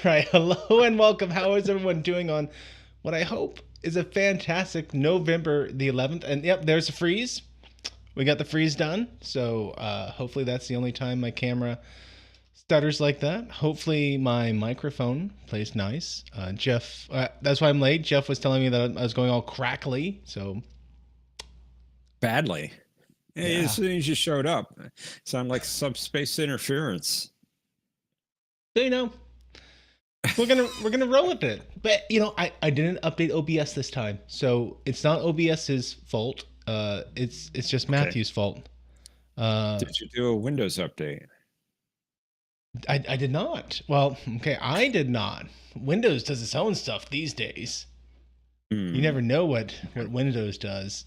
right, hello and welcome. How is everyone doing on what I hope is a fantastic November the 11th? And yep, there's a freeze. We got the freeze done. So hopefully that's the only time my camera stutters like that. Hopefully my microphone plays nice. Jeff, that's why I'm late. Jeff was telling me that I was going all crackly. So Badly. As yeah. soon as you showed up, sound like subspace interference. So, we're gonna roll with it. But I didn't update OBS this time, so it's not OBS's fault. It's just Okay. Matthew's fault. Did you do a Windows update? I did not. Well, okay, I did not. Windows does its own stuff these days. You never know what Windows does.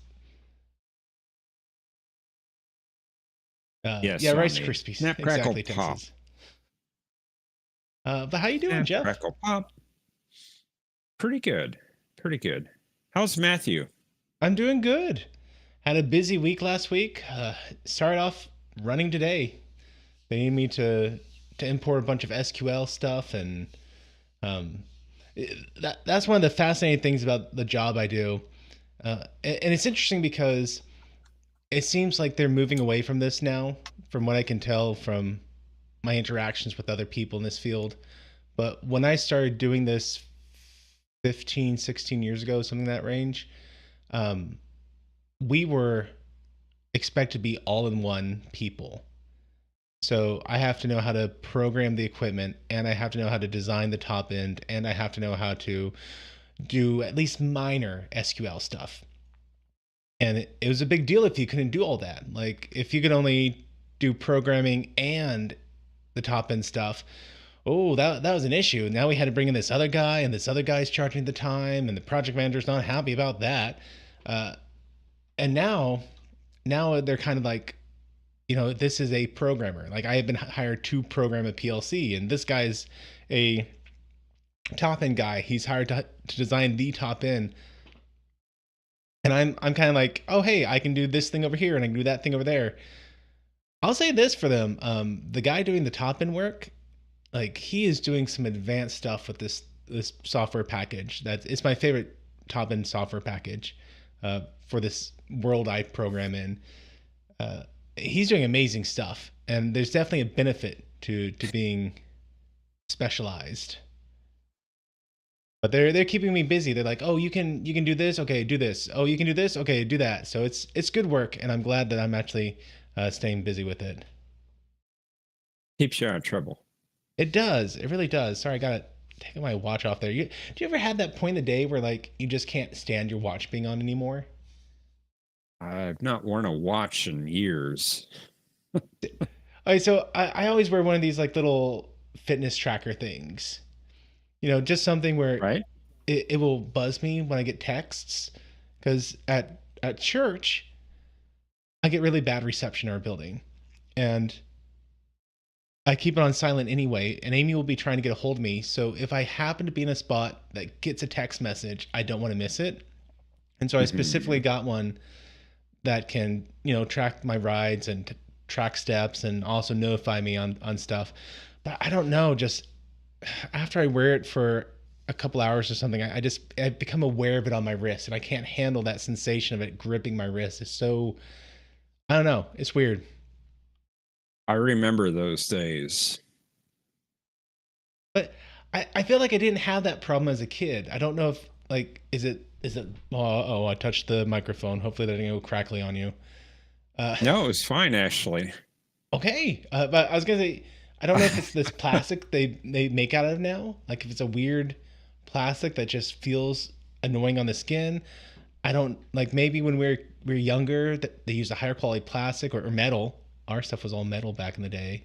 Yes. Yeah, Rice Krispies. Snap, crackle, Exactly, pop. Texas. But how you doing, Snap, Jeff? crackle, pop. Pretty good. Pretty good. How's Matthew? I'm doing good. Had a busy week last week. Started off running today. They need me to import a bunch of SQL stuff, and that's one of the fascinating things about the job I do. And it's interesting because it seems like they're moving away from this now, from what I can tell from my interactions with other people in this field. But when I started doing this 15, 16 years ago, something in that range, we were expected to be all in one people. So I have to know how to program the equipment, and I have to know how to design the top end, and I have to know how to do at least minor SQL stuff. And it was a big deal if you couldn't do all that. Like if you could only do programming and the top end stuff, oh, that was an issue. Now we had to bring in this other guy, and this other guy's charging the time, and the project manager's not happy about that. And now they're kind of like, this is a programmer. Like I have been hired to program a PLC, and this guy's a top end guy. He's hired to design the top end. And I'm kind of like, oh hey, I can do this thing over here and I can do that thing over there. I'll say this for them. The guy doing the top end work, like he is doing some advanced stuff with this software package. It's my favorite top end software package for this world I program in. He's doing amazing stuff, and there's definitely a benefit to being specialized. But they're keeping me busy. They're like, oh, you can do this, okay, do this. Oh, you can do this, okay, do that. So it's good work, and I'm glad that I'm actually staying busy with it. Keeps you out of trouble. It does. It really does. Sorry, I gotta take my watch off there. Do you ever have that point in the day where like you just can't stand your watch being on anymore? I've not worn a watch in years. All right, so I always wear one of these like little fitness tracker things. Just something where Right? it will buzz me when I get texts. Because at church, I get really bad reception in our building. And I keep it on silent anyway, and Amy will be trying to get a hold of me. So if I happen to be in a spot that gets a text message, I don't want to miss it. And so I specifically got one that can, track my rides and track steps and also notify me on stuff. But I don't know, just after I wear it for a couple hours or something, I become aware of it on my wrist, and I can't handle that sensation of it gripping my wrist. It's so, I don't know. It's weird. I remember those days. But I feel like I didn't have that problem as a kid. I don't know if like is it oh, I touched the microphone. Hopefully that didn't go crackly on you. No, it was fine actually. Okay. But I was gonna say I don't know if it's this plastic they make out of now. Like if it's a weird plastic that just feels annoying on the skin. I don't like maybe when we were younger that they used a higher quality plastic or metal. Our stuff was all metal back in the day.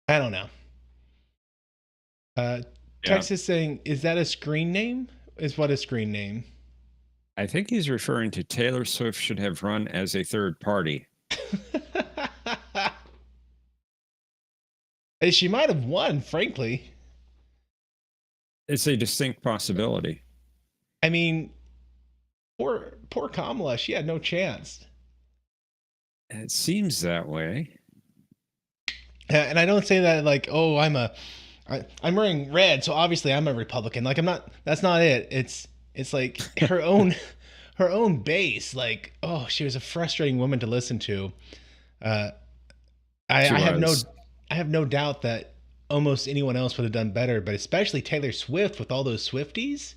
I don't know. Uh, Yeah. Text is saying, is that a screen name? Is what a screen name? I think he's referring to Taylor Swift should have run as a third party. She might have won, frankly. It's a distinct possibility. I mean, poor Kamala, she had no chance. It seems that way. And I don't say that like, oh, I'm wearing red, so obviously I'm a Republican. Like I'm not. That's not it. It's like her own base. Like, oh, she was a frustrating woman to listen to. Uh, She I have was. no doubt that almost anyone else would have done better, but especially Taylor Swift with all those Swifties.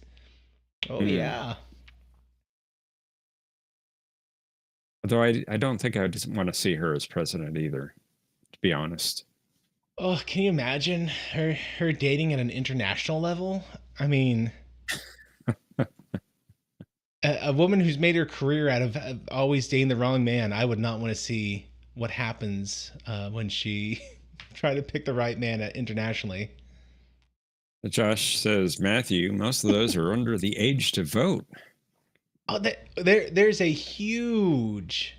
Oh Mm. yeah. Although I don't think I just want to see her as president either, to be honest. Oh, can you imagine her dating at an international level? I mean, a woman who's made her career out of always dating the wrong man. I would not want to see what happens when she try to pick the right man internationally. Josh says, Matthew, most of those are under the age to vote. Oh, there's a huge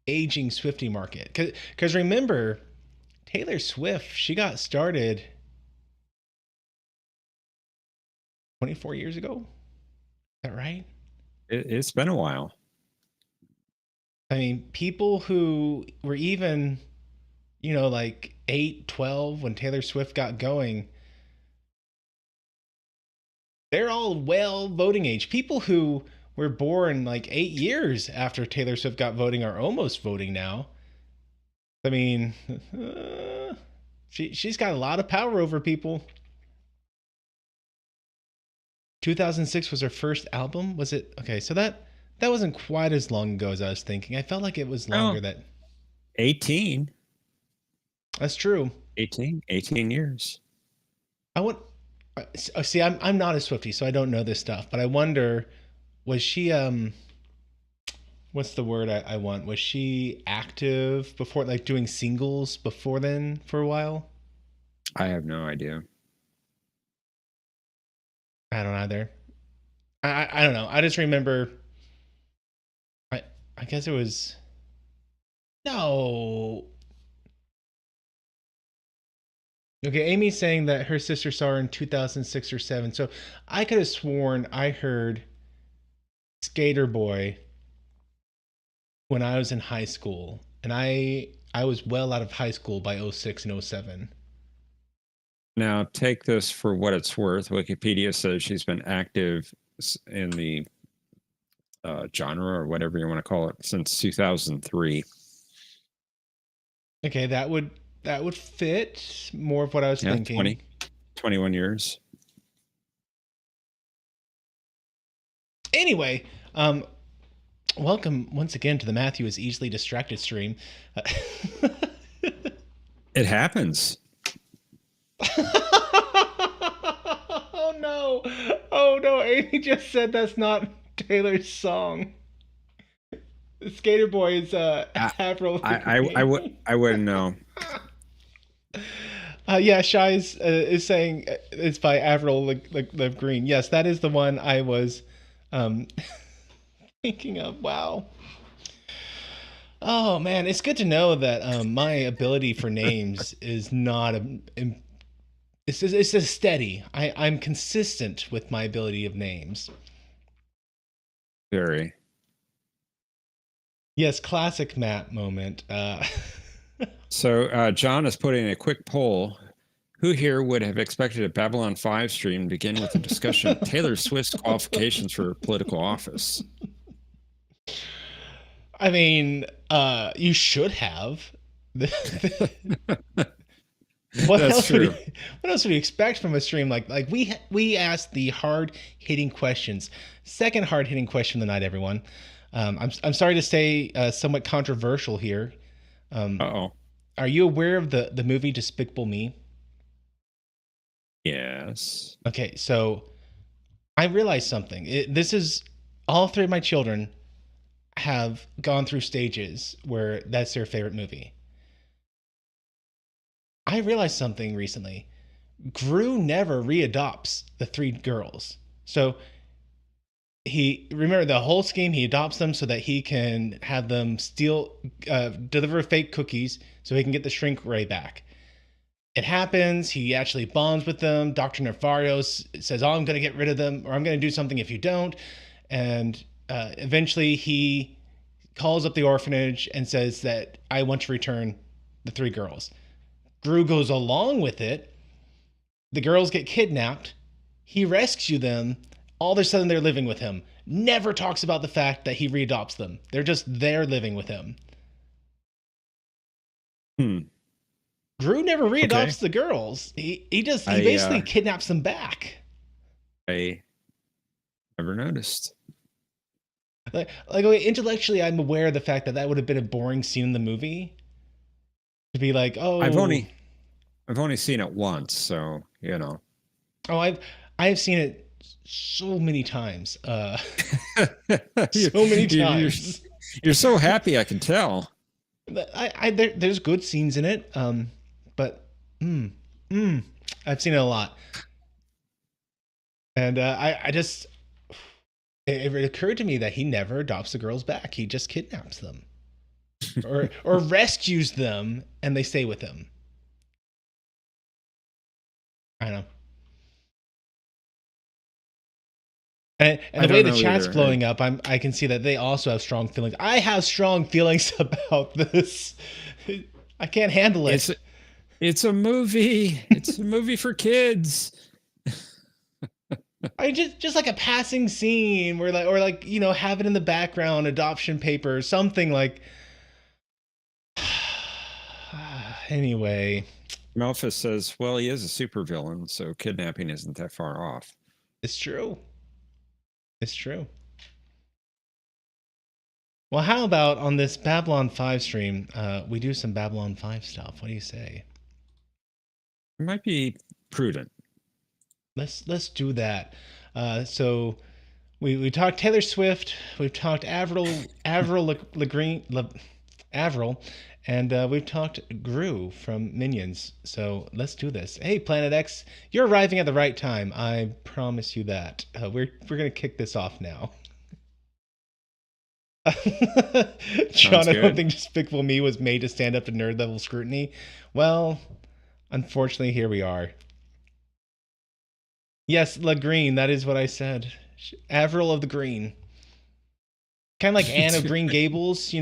aging Swifty market. Because remember, Taylor Swift, she got started 24 years ago. Is that right? It's been a while. I mean, people who were even, like 8, 12 when Taylor Swift got going, they're all well voting age. People who were born like 8 years after Taylor Swift got voting are almost voting now. I mean, she's got a lot of power over people. 2006 was her first album. Was it? Okay, so that wasn't quite as long ago as I was thinking. I felt like it was Oh, longer. 18. That's true. 18 years. I want. See, I'm not a Swiftie, so I don't know this stuff. But I wonder, was she what's the word I want? Was she active before, like doing singles before then for a while? I have no idea. I don't either. I don't know. I just remember. I I guess it was no. Okay, Amy's saying that her sister saw her in 2006 or 7. So I could have sworn I heard Skater Boy when I was in high school. And I was well out of high school by '06 and '07. Now, take this for what it's worth. Wikipedia says she's been active in the genre or whatever you want to call it since 2003. Okay, that would fit more of what I was Yeah, thinking. 21 years. Anyway, welcome once again to the Matthew is easily distracted stream. It happens. Oh no. Oh no, Amy just said that's not Taylor's song. The Skater Boy is I Avril I wouldn't know. Yeah, Shy is saying it's by Avril Green. Yes, that is the one I was um, thinking of. Wow. Oh man, it's good to know that my ability for names is not it's just steady. I'm consistent with my ability of names. Very. Yes, classic Matt moment. So John is putting a quick poll. Who here would have expected a Babylon 5 stream to begin with a discussion of Taylor Swift's qualifications for political office? I mean, you should have. What That's else would true. what else would you expect from a stream like we asked the hard hitting questions. Second hard hitting question of the night, everyone. I'm sorry to say somewhat controversial here. Uh-oh. Are you aware of the movie Despicable Me? Yes. Okay, so I realized something. This is all three of my children have gone through stages where that's their favorite movie. I realized something recently. Gru never readopts the three girls. So he remember the whole scheme. He adopts them so that he can have them deliver fake cookies so he can get the shrink ray back. It happens. He actually bonds with them. Dr. Nefarios says, "Oh, I'm going to get rid of them, or I'm going to do something if you don't." And eventually, he calls up the orphanage and says that I want to return the three girls. Gru goes along with it. The girls get kidnapped. He rescues them. All of a sudden, they're living with him. Never talks about the fact that he readopts them. They're just there living with him. Hmm. Gru never Okay. readopts the girls. He I basically kidnaps them back. I never noticed. Like okay, intellectually, I'm aware of the fact that that would have been a boring scene in the movie to be like, I've oh, only I've only seen it once, so you know. oh, I've seen it so many times, you, so many you're times. you're so happy, I can tell. There's good scenes in it, but mm, mm, I've seen it a lot, and I just it occurred to me that he never adopts the girls back. He just kidnaps them or rescues them, and they stay with him. I know. And I the way don't the know chat's either. blowing up, I can see that they also have strong feelings. I have strong feelings about this. I can't handle It's it. it's a movie. It's a movie for kids. I just like a passing scene where like or like have it in the background, adoption paper, something like. Anyway, Malphus says, "Well, he is a supervillain, so kidnapping isn't that far off." it's true. It's true. Well, how about on this Babylon 5 stream, we do some Babylon 5 stuff? What do you say? It might be prudent. Let's do that. So we talked Taylor Swift, we've talked Avril Lagreen, Avril, and we've talked Gru from Minions. So let's do this. Hey, Planet X, you're arriving at the right time. I promise you that. We're gonna kick this off now. John, Sounds I don't good. think Despicable Me was made to stand up to nerd level scrutiny. Well, unfortunately, here we are. Yes, La Green, that is what I said. Avril of the Green. Kind of like Anne of Green Gables,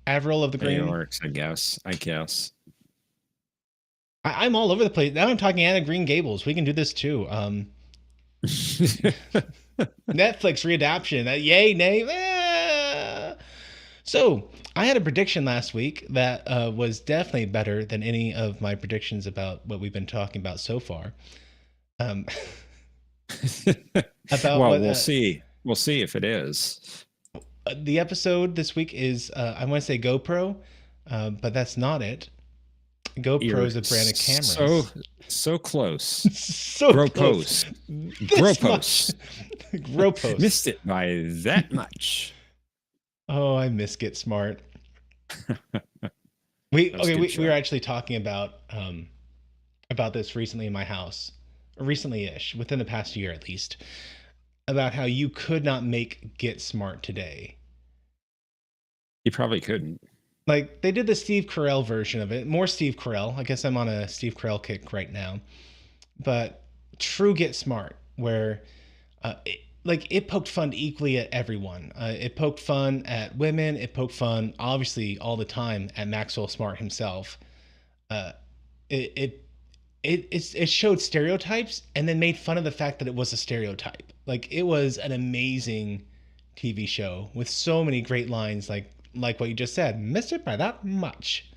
Avril of the Green. Aorix, I guess. I guess. I'm all over the place. Now I'm talking Anne of Green Gables. We can do this too. Netflix readaptation. Yay, nay. So I had a prediction last week that was definitely better than any of my predictions about what we've been talking about so far. Um, about Well, what we'll see. We'll see if it is. the episode this week is. I want to say GoPro, but that's not it. GoPro is You're a brand of so cameras. so close. So close. Gropos. This much. Gropos. Gropos. Missed it by that much. Oh, I miss Get Smart. We That was a okay. good We were show. actually talking about this recently in my house, recently-ish, within the past year at least, about how you could not make Get Smart today. You probably couldn't. Like they did the Steve Carell version of it, more Steve Carell. I guess I'm on a Steve Carell kick right now, but true Get Smart, where it poked fun equally at everyone. It poked fun at women. It poked fun, obviously, all the time at Maxwell Smart himself. Uh, it, it it showed stereotypes and then made fun of the fact that it was a stereotype. Like it was an amazing TV show with so many great lines, like what you just said. Missed it by that much,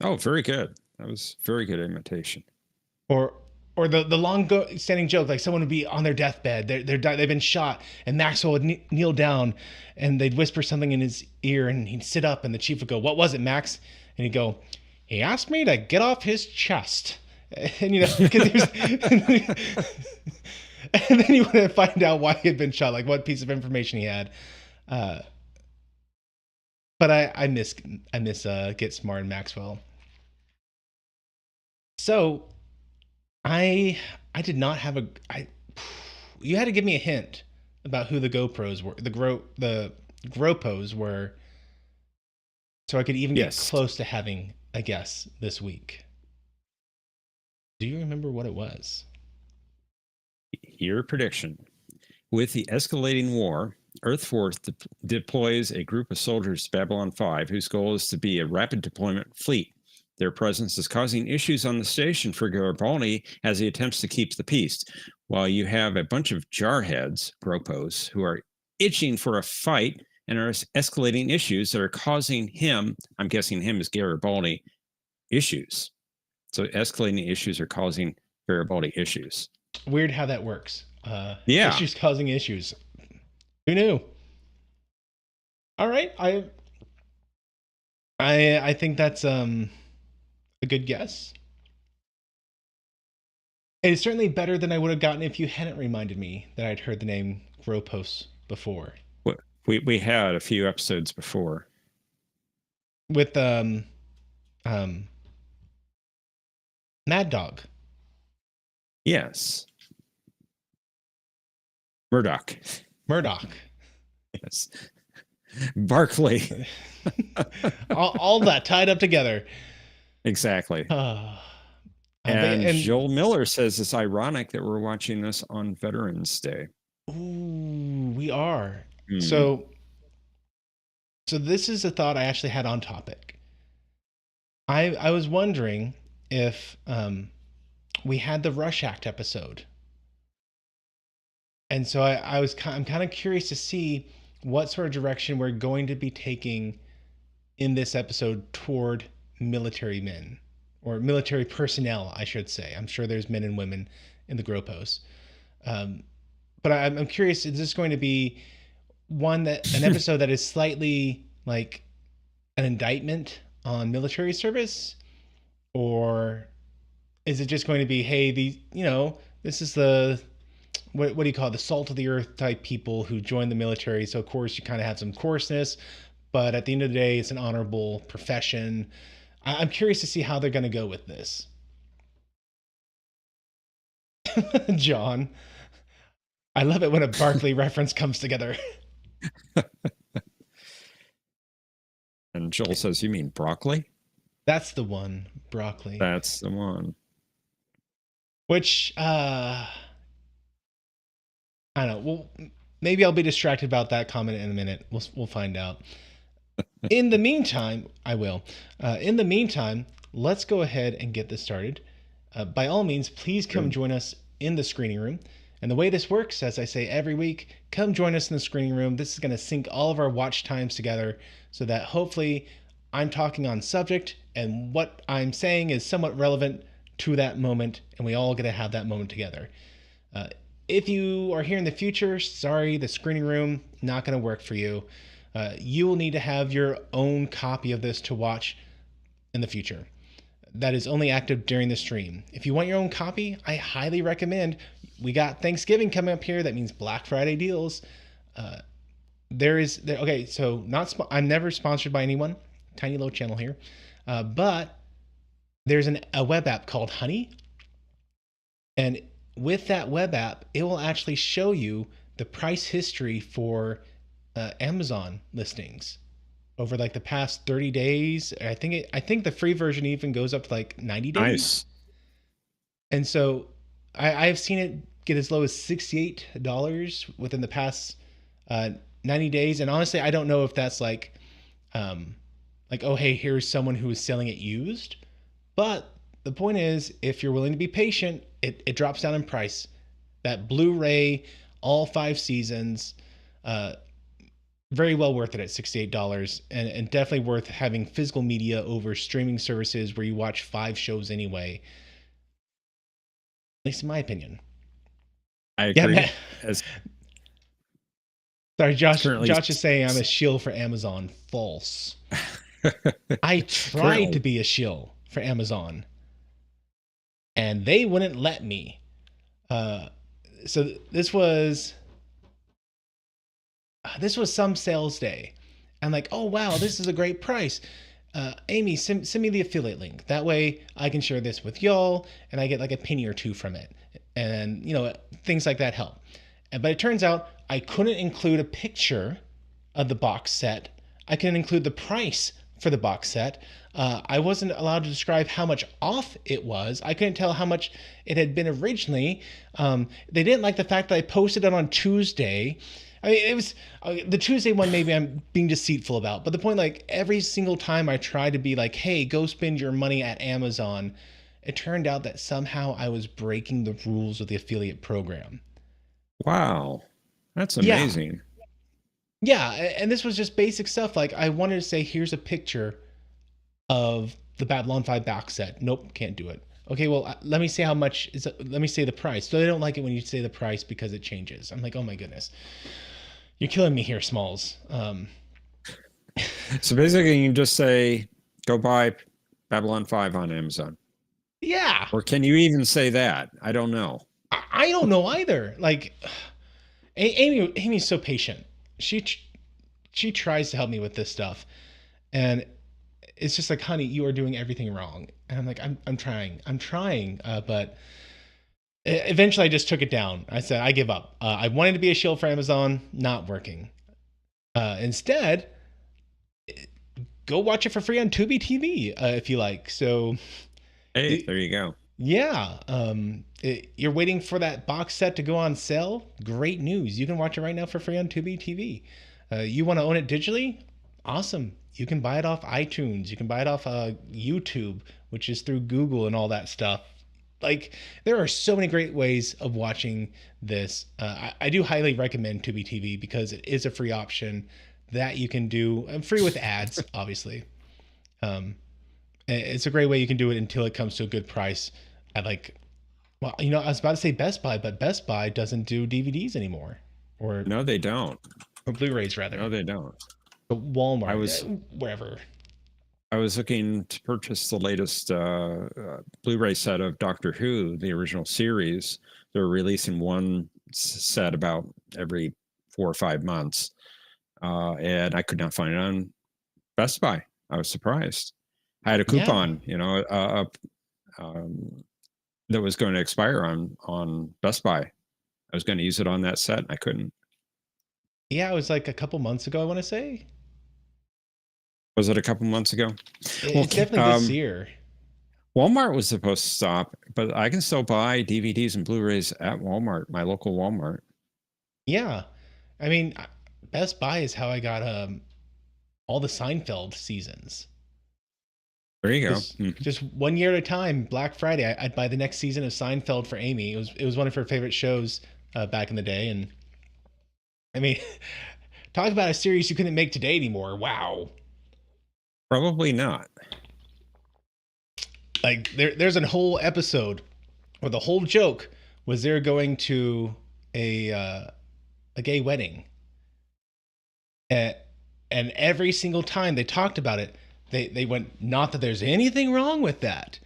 Oh, very good. That was very good imitation. or the long standing joke, like someone would be on their deathbed, they've been shot, and Maxwell would kneel down, and they'd whisper something in his ear, and he'd sit up, and the chief would go, "What was it, Max?" And he'd go, "He asked me to get off his chest," and because he was, and then you want to find out why he had been shot, like what piece of information he had. Uh, but I miss Get Smart and Maxwell. So I did not have a I. You had to give me a hint about who the GoPros were, the Gropos were, so I could even get Yes. close to having a guess this week. Do you remember what it was? Your prediction. With the escalating war, Earth Force deploys a group of soldiers to Babylon 5 whose goal is to be a rapid deployment fleet Their presence is causing issues on the station for Garibaldi as he attempts to keep the peace. While you have a bunch of jarheads, GROPOS, who are itching for a fight and are escalating issues that are causing him, I'm guessing him is Garibaldi, issues. So escalating issues are causing Garibaldi issues. Weird how that works. Yeah. Issues causing issues. Who knew? All right. I think that's a good guess. It is certainly better than I would have gotten if you hadn't reminded me that I'd heard the name GROPOS before. We had a few episodes before. With Mad Dog. Yes. Murdoch. Yes. Barclay. all that tied up together. Exactly. And Joel Miller says it's ironic that we're watching this on Veterans Day. Ooh, we are. So this is a thought I actually had on topic. I was wondering if we had the Rush Act episode. And so I'm kind of curious to see what sort of direction we're going to be taking in this episode toward military men, or military personnel, I should say. I'm sure there's men and women in the GROPOS. But I'm curious, is this going to be an episode that is slightly like an indictment on military service? Or is it just going to be, hey, this is the, what do you call it? The salt of the earth type people who join the military. So of course you kind of have some coarseness, but at the end of the day, it's an honorable profession. I'm curious to see how they're going to go with this. John, I love it when a Barclay reference comes together. And Joel says, you mean broccoli? That's the one, broccoli. That's the one. Which, I don't know. Well, maybe I'll be distracted about that comment in a minute. We'll find out. In the meantime, I will. In the meantime, let's go ahead and get this started. By all means, please come join us in the screening room. And the way this works, as I say every week, come join us in the screening room. This is going to sync all of our watch times together so that hopefully I'm talking on subject and what I'm saying is somewhat relevant to that moment, and we all get to have that moment together. If you are here in the future, sorry, the screening room, not going to work for you. You will need to have your own copy of this to watch in the future. That is only active during the stream. If you want your own copy, I highly recommend. We got Thanksgiving coming up here. That means Black Friday deals. Okay, so I'm never sponsored by anyone. Tiny little channel here. But there's a web app called Honey. And with that web app, it will actually show you the price history for Amazon listings over like the past 30 days. I think the free version even goes up to like 90 days. Nice. And so I've seen it get as low as $68 within the past 90 days. And honestly, I don't know if that's like, oh, hey, here's someone who is selling it used. But the point is, if you're willing to be patient, it drops down in price. That Blu-ray, all 5 seasons, very well worth it at $68, and definitely worth having physical media over streaming services where you watch 5 shows anyway. At least in my opinion. I agree. Yeah, sorry, Josh is saying I'm a shill for Amazon. False. I tried to be a shill for Amazon, and they wouldn't let me. So this was some sales day. I'm like, oh wow, this is a great price. Amy, send me the affiliate link. That way I can share this with y'all, and I get like a penny or two from it. And things like that help. But it turns out I couldn't include a picture of the box set. I couldn't include the price for the box set. I wasn't allowed to describe how much off it was. I couldn't tell how much it had been originally. They didn't like the fact that I posted it on Tuesday. I mean, it was the Tuesday one. Maybe I'm being deceitful about, but the point, like every single time I tried to be like, "Hey, go spend your money at Amazon," it turned out that somehow I was breaking the rules of the affiliate program. Wow, that's Yeah, amazing. yeah, and this was just basic stuff. Like I wanted to say, "Here's a picture of the Babylon 5 box set." Nope, can't do it. Okay, well, let me say how much is. Let me say the price. So they don't like it when you say the price because it changes. I'm like, oh my goodness, you're killing me here, Smalls. So basically, you can just say, go buy Babylon 5 on Amazon. Yeah, Or can you even say that? I don't know. I don't know either. Like, Amy's so patient. She she tries to help me with this stuff, and it's just like, honey, you are doing everything wrong. And I'm like, I'm trying, but eventually I just took it down. I said, I give up. I wanted to be a shield for Amazon, not working. Instead, go watch it for free on Tubi TV if you like. So, Hey, there you go. yeah, you're waiting for that box set to go on sale. Great news! You can watch it right now for free on Tubi TV. You want to own it digitally? Awesome. You can buy it off iTunes. You can buy it off YouTube, which is through Google and all that stuff. Like there are so many great ways of watching this. I do highly recommend Tubi TV because it is a free option that you can do, and free with ads, obviously. Um, it's a great way you can do it until it comes to a good price at like, well, I was about to say Best Buy, but Best Buy doesn't do DVDs anymore, or No, they don't. Blu-rays rather. No, they don't. But I Walmart, was wherever. I was looking to purchase the latest Blu-ray set of Doctor Who, the original series. They're releasing one set about every 4 or 5 months, and I could not find it on Best Buy. I was surprised. I had a Yeah, coupon, um, that was going to expire on Best Buy. I was going to use it on that set. And I couldn't. yeah. It was like a couple months ago, I want to say. Was it a couple months ago? Well, It's definitely this year. Walmart was supposed to stop, but I can still buy DVDs and Blu-rays at Walmart, my local Walmart. Yeah, I mean, Best Buy is how I got all the Seinfeld seasons. There you go. Just 1 year at a time. Black Friday, I'd buy the next season of Seinfeld for Amy. It was one of her favorite shows back in the day, and I mean, talk about a series you couldn't make today anymore. Wow. Probably not. Like there's a whole episode where the whole joke was they're going to a gay wedding, and, and every single time they talked about it, they went, not that there's anything wrong with that,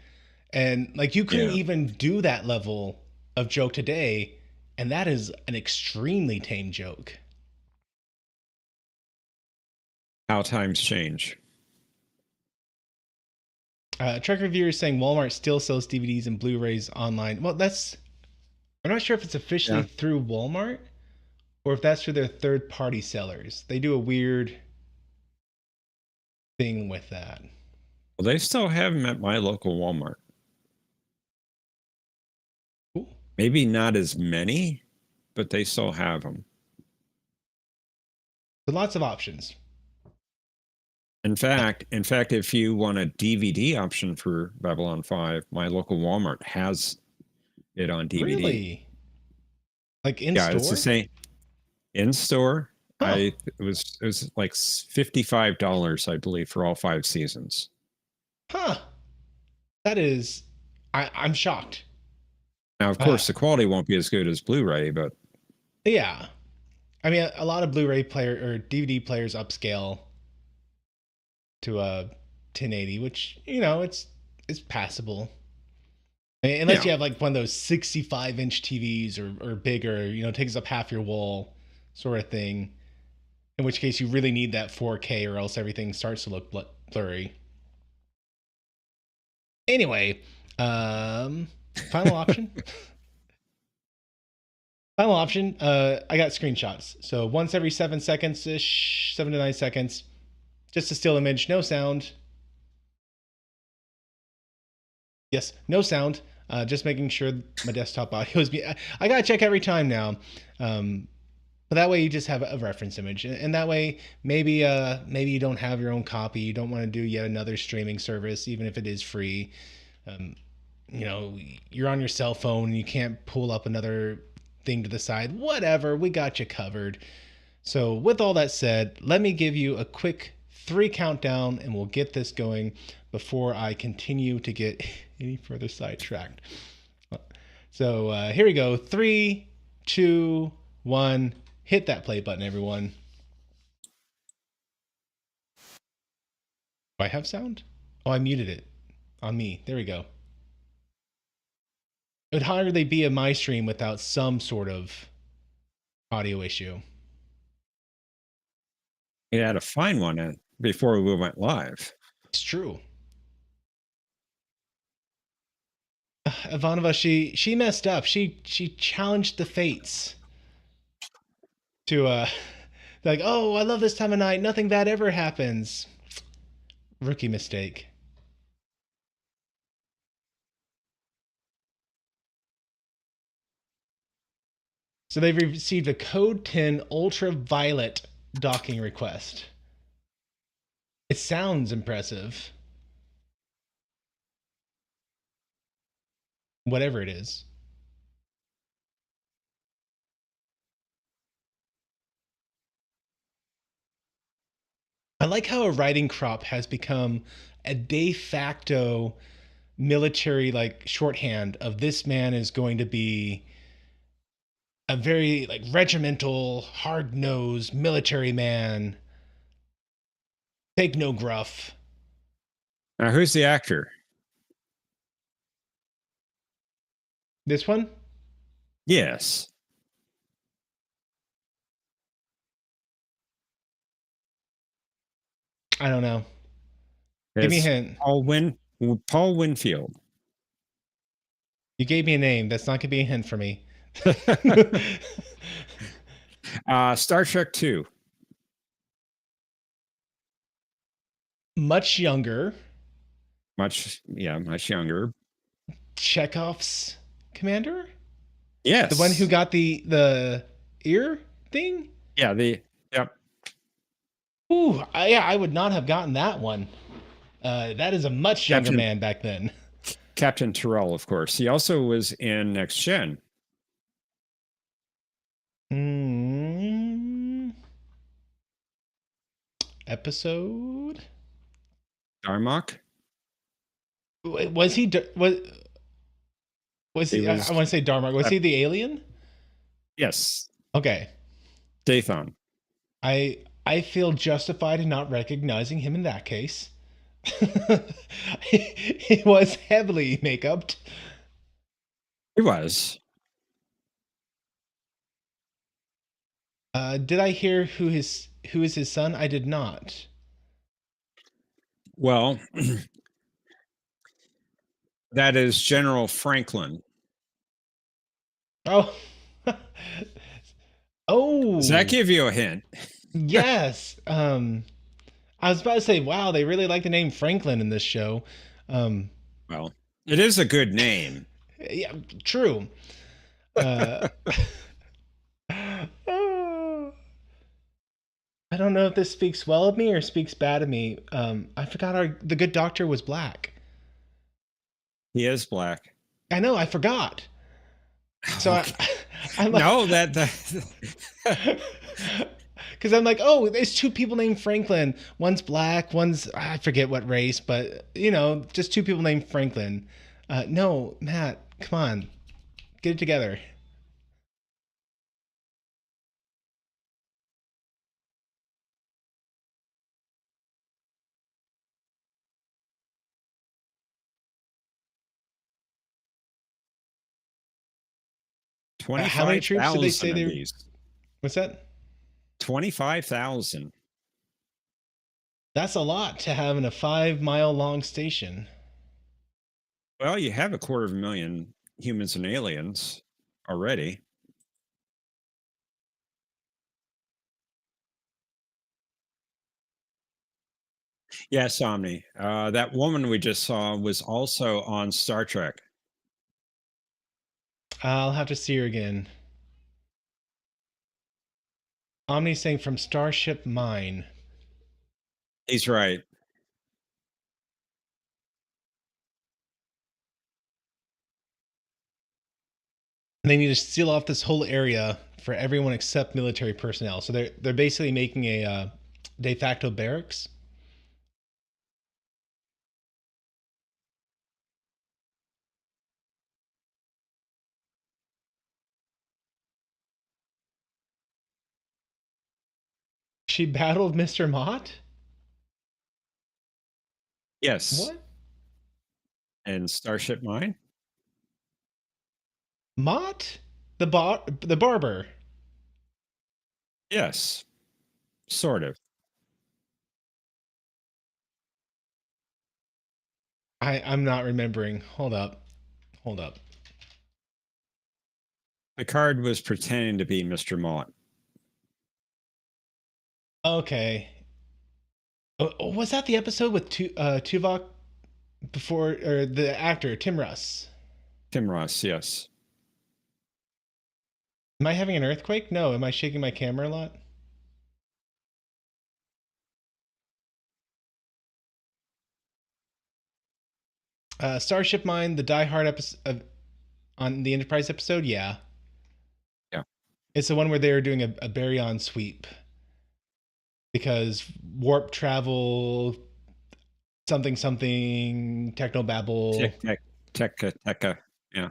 and like you couldn't Yeah. even do that level of joke today, and that is an extremely tame joke. How times change. Truck reviewer is saying Walmart still sells DVDs and Blu-rays online. Well, I'm not sure if it's officially Yeah. through Walmart or if that's through their third-party sellers. They do a weird thing with that. Well, they still have them at my local Walmart. Cool. Maybe not as many, but they still have them. So lots of options. In fact, if you want a DVD option for Babylon 5, my local Walmart has it on DVD. Really? Like in Yeah, it's the store? same in store. Huh. It was like $55, I believe, for all 5 seasons. Huh. That is, I'm shocked. Now, of Uh, course, the quality won't be as good as Blu-ray, but yeah. I mean, a lot of Blu-ray player or DVD players upscale to a 1080, which it's passable. Unless yeah. you have like one of those 65-inch TVs or bigger, takes up half your wall sort of thing. In which case you really need that 4K or else everything starts to look blurry. Anyway, final option. Final option. I got screenshots. So once every 7 seconds ish, 7 to 9 seconds, just a still image, no sound. Yes, no sound. Just making sure my desktop audio is. I gotta check every time now. But that way you just have a reference image, and that way maybe you don't have your own copy. You don't want to do yet another streaming service, even if it is free. Um, you know, you're on your cell phone and you can't pull up another thing to the side. Whatever, we got you covered. So, with all that said, let me give you a quick three countdown and we'll get this going before I continue to get any further sidetracked. So, here we go. Three, two, one. Hit that play button, everyone. Do I have sound? Oh, I muted it on me. There we go. It would hardly be a my stream without some sort of audio issue. You had to find one before we went live. It's true. Ivanova, she messed up. She challenged the fates to like, oh, I love this time of night. Nothing bad ever happens. Rookie mistake. So they've received a Code 10 ultraviolet docking request. It sounds impressive. Whatever it is. I like how a riding crop has become a de facto military like shorthand of this man is going to be a very like regimental, hard-nosed military man. Take no gruff. Now, who's the actor? This one? Yes. I don't know. Give me a It's hint. Paul Winfield. You gave me a name. That's not going to be a hint for me. Star Trek 2. Much younger. Much younger. Chekhov's commander? Yes. The one who got the ear thing? Yeah, yep. Ooh, yeah, I would not have gotten that one. That is a much younger man back then. Captain Terrell, of course. He also was in Next Gen. Episode? Darmok? Was he was he? I want to say Darmok. Was he the alien? Yes. Okay. Dathan. I feel justified in not recognizing him in that case. He was heavily make-upped. He was. Did I hear who is his son? I did not. Well, that is General Franklin. Oh. Oh. Does that give you a hint? Yes. I was about to say, wow, they really like the name Franklin in this show. Well, it is a good name. Yeah, true. I don't know if this speaks well of me or speaks bad of me. I forgot the good doctor was black. He is black. I know, I forgot. So okay. I'm like, no, because I'm like, oh, there's two people named Franklin. One's black, one's I forget what race, but just two people named Franklin. No, Matt, come on, get it together. How many troops did they say they were? What's that? 25,000. That's a lot to have in a 5-mile long station. Well, you have 250,000 humans and aliens already. Yes, Omni. That woman we just saw was also on Star Trek. I'll have to see her again. Omni's saying from Starship Mine. He's right. They need to seal off this whole area for everyone except military personnel. So they're basically making a de facto barracks. She battled Mr. Mott? Yes. What? And Starship Mine? Mott? The barber. Yes. Sort of. I'm not remembering. Hold up. Hold up. Picard was pretending to be Mr. Mott. Okay. Was that the episode with Tuvok before, or the actor Tim Russ? Tim Ross, yes. Am I having an earthquake? No. Am I shaking my camera a lot? Starship Mine, the Die Hard episode on the Enterprise episode. Yeah, Yeah. it's the one where they were doing a baryon sweep because warp travel, something something, technobabble. Tekka. Yeah.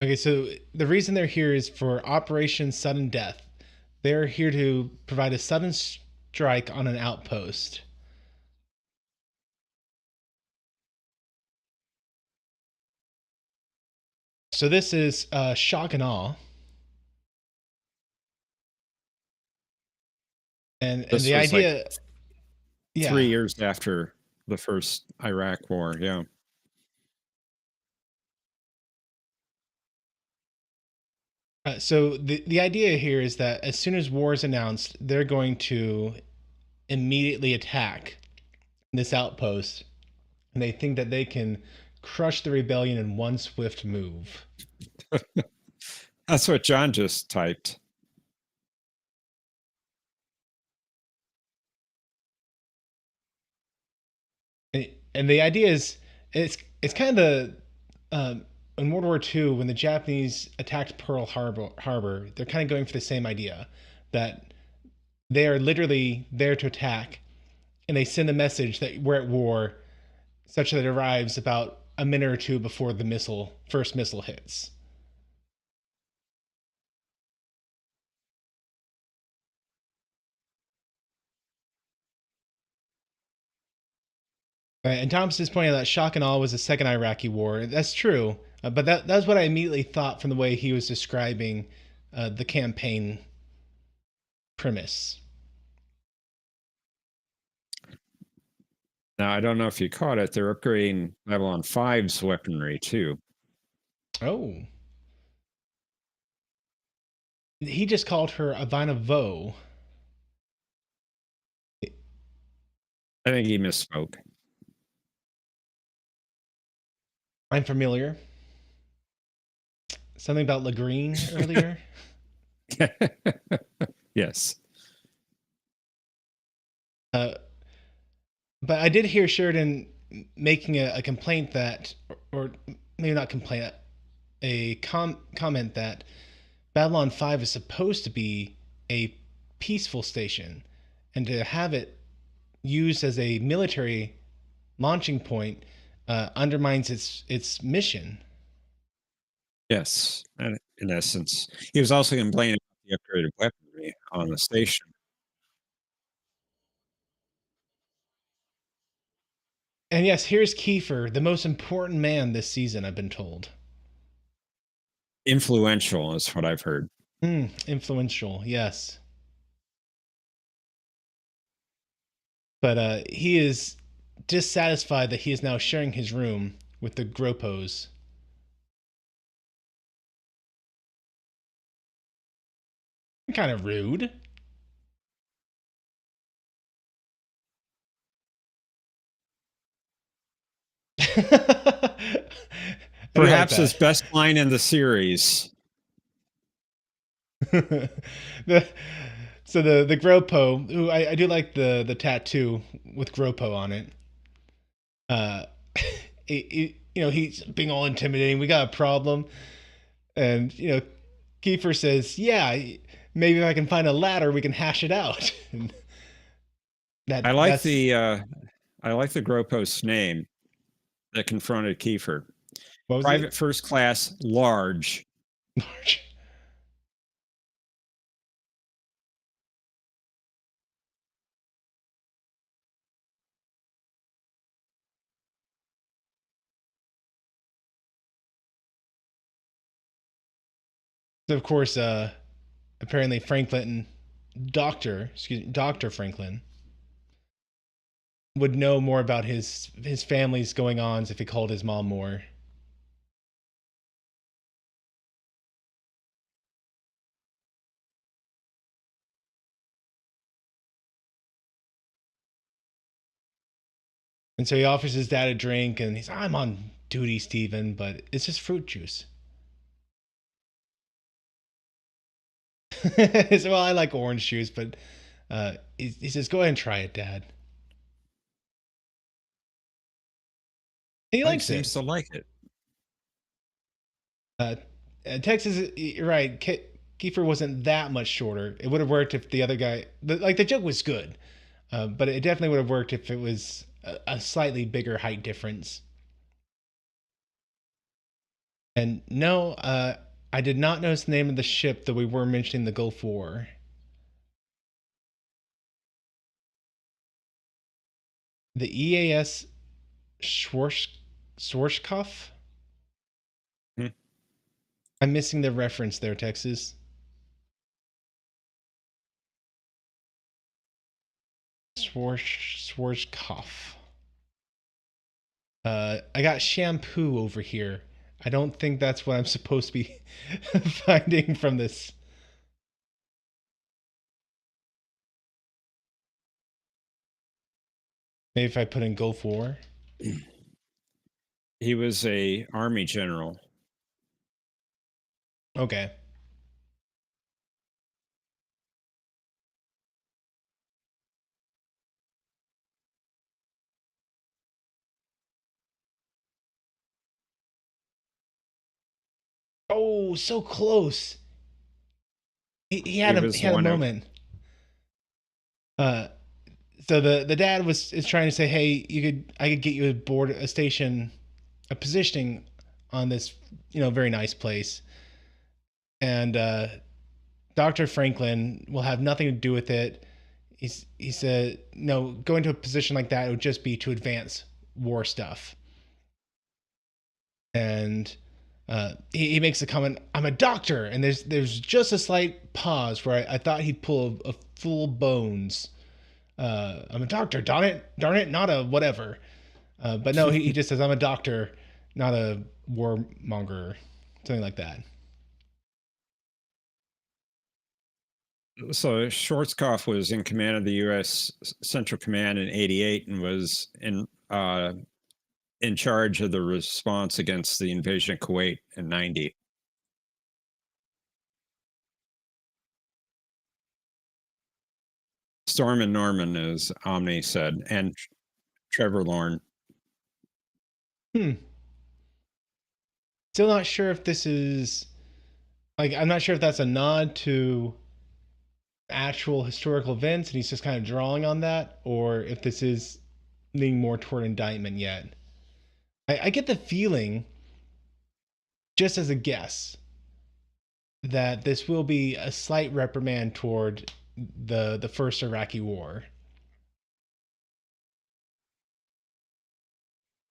Okay, so the reason they're here is for Operation Sudden Death. They're here to provide a sudden strike on an outpost. So this is shock and awe, and This the was like idea, yeah. 3 years after the first Iraq war. Yeah. So the idea here is that as soon as war is announced, they're going to immediately attack this outpost, and they think that they can crush the rebellion in one swift move. That's what John just typed. And the idea is it's kind of the in World War II when the Japanese attacked Pearl Harbor, they're kind of going for the same idea that they are literally there to attack, and they send a message that we're at war, such that it arrives about a minute or two before the first missile hits. And Thomas is pointing out that shock and awe was the second Iraqi war. That's true, but that's what I immediately thought from the way he was describing the campaign premise. Now, I don't know if you caught it. They're upgrading Babylon 5's weaponry too. Oh, he just called her Ivana Vo. I think he misspoke. I'm familiar. Something about Lagreen earlier. Yes. uh, but I did hear Sheridan making a complaint that, or maybe not complaint, a comment that Babylon 5 is supposed to be a peaceful station, and to have it used as a military launching point undermines its mission. Yes. And in essence, he was also complaining about the upgraded weaponry on the station. And yes, here's Kiefer, the most important man this season, I've been told. Influential is what I've heard. Influential, yes. But he is dissatisfied that he is now sharing his room with the GROPOS. Kind of rude. I do like Perhaps his that. best line in the series. the the Gropo, who I do like the tattoo with Gropo on it. Uh, he's being all intimidating. We got a problem, and Kiefer says, "Yeah, maybe if I can find a ladder, we can hash it out." And I like that's the GROPOS name that confronted Kiefer. what was Private it? First Class Large. Large. So of course, apparently Franklin, Doctor Franklin, would know more about his family's going ons if he called his mom more. And so he offers his dad a drink, and he's, "I'm on duty, Steven, but it's just fruit juice." Well, I like orange juice, but he says, "Go ahead and try it, Dad." And he He likes it. seems to like it. Uh, Texas, you're right. Kiefer wasn't that much shorter. It would have worked if the other guy, the joke was good, but it definitely would have worked if it was a slightly bigger height difference. And no, I did not notice the name of the ship that we were mentioning the Gulf War. The EAS Schwarzkopf? Hmm. I'm missing the reference there, Texas. Schwarzkopf. I got shampoo over here. I don't think that's what I'm supposed to be finding from this. Maybe if I put in Gulf War. He was a army general. Okay. Oh, so close. He He had a was he had a one of moment. Uh, so the dad is trying to say, "Hey, I could get you aboard a station, a positioning on this very nice place," and Dr. Franklin will have nothing to do with it. He said, "No, going to a position like that, it would just be to advance war stuff." And he makes a comment, "I'm a doctor," and there's just a slight pause where I thought he'd pull a full Bones. I'm a doctor, darn it, not a whatever. But no, he just says, "I'm a doctor, not a warmonger," something like that. So Schwarzkopf was in command of the U.S. Central Command in '88 and was in charge of the response against the invasion of Kuwait in '90. Storm and Norman, as Omni said, and Trevor Lorne. Hmm. Still not sure if this is like I'm not sure if that's a nod to actual historical events and he's just kind of drawing on that, or if this is leaning more toward indictment yet. I get the feeling, just as a guess, that this will be a slight reprimand toward the first Iraqi war.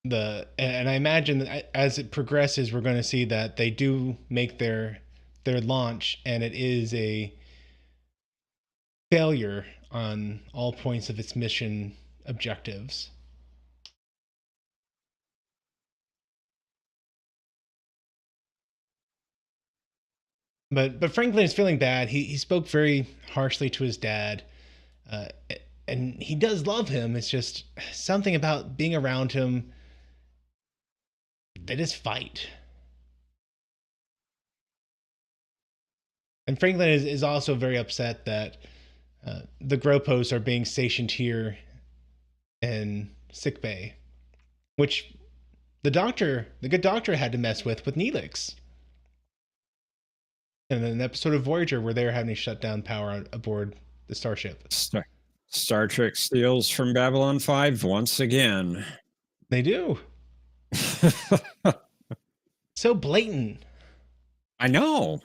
And I imagine that as it progresses, we're going to see that they do make their launch, and it is a failure on all points of its mission objectives. But Franklin is feeling bad. He spoke very harshly to his dad, uh, and he does love him. It's just something about being around him. they just fight. And Franklin is also very upset that the Gropos are being stationed here in sick bay, which the good doctor, had to mess with Neelix. And then an episode of Voyager where they're having to shut down power aboard the starship. Star Trek steals from Babylon 5 once again. They do. So blatant. I know.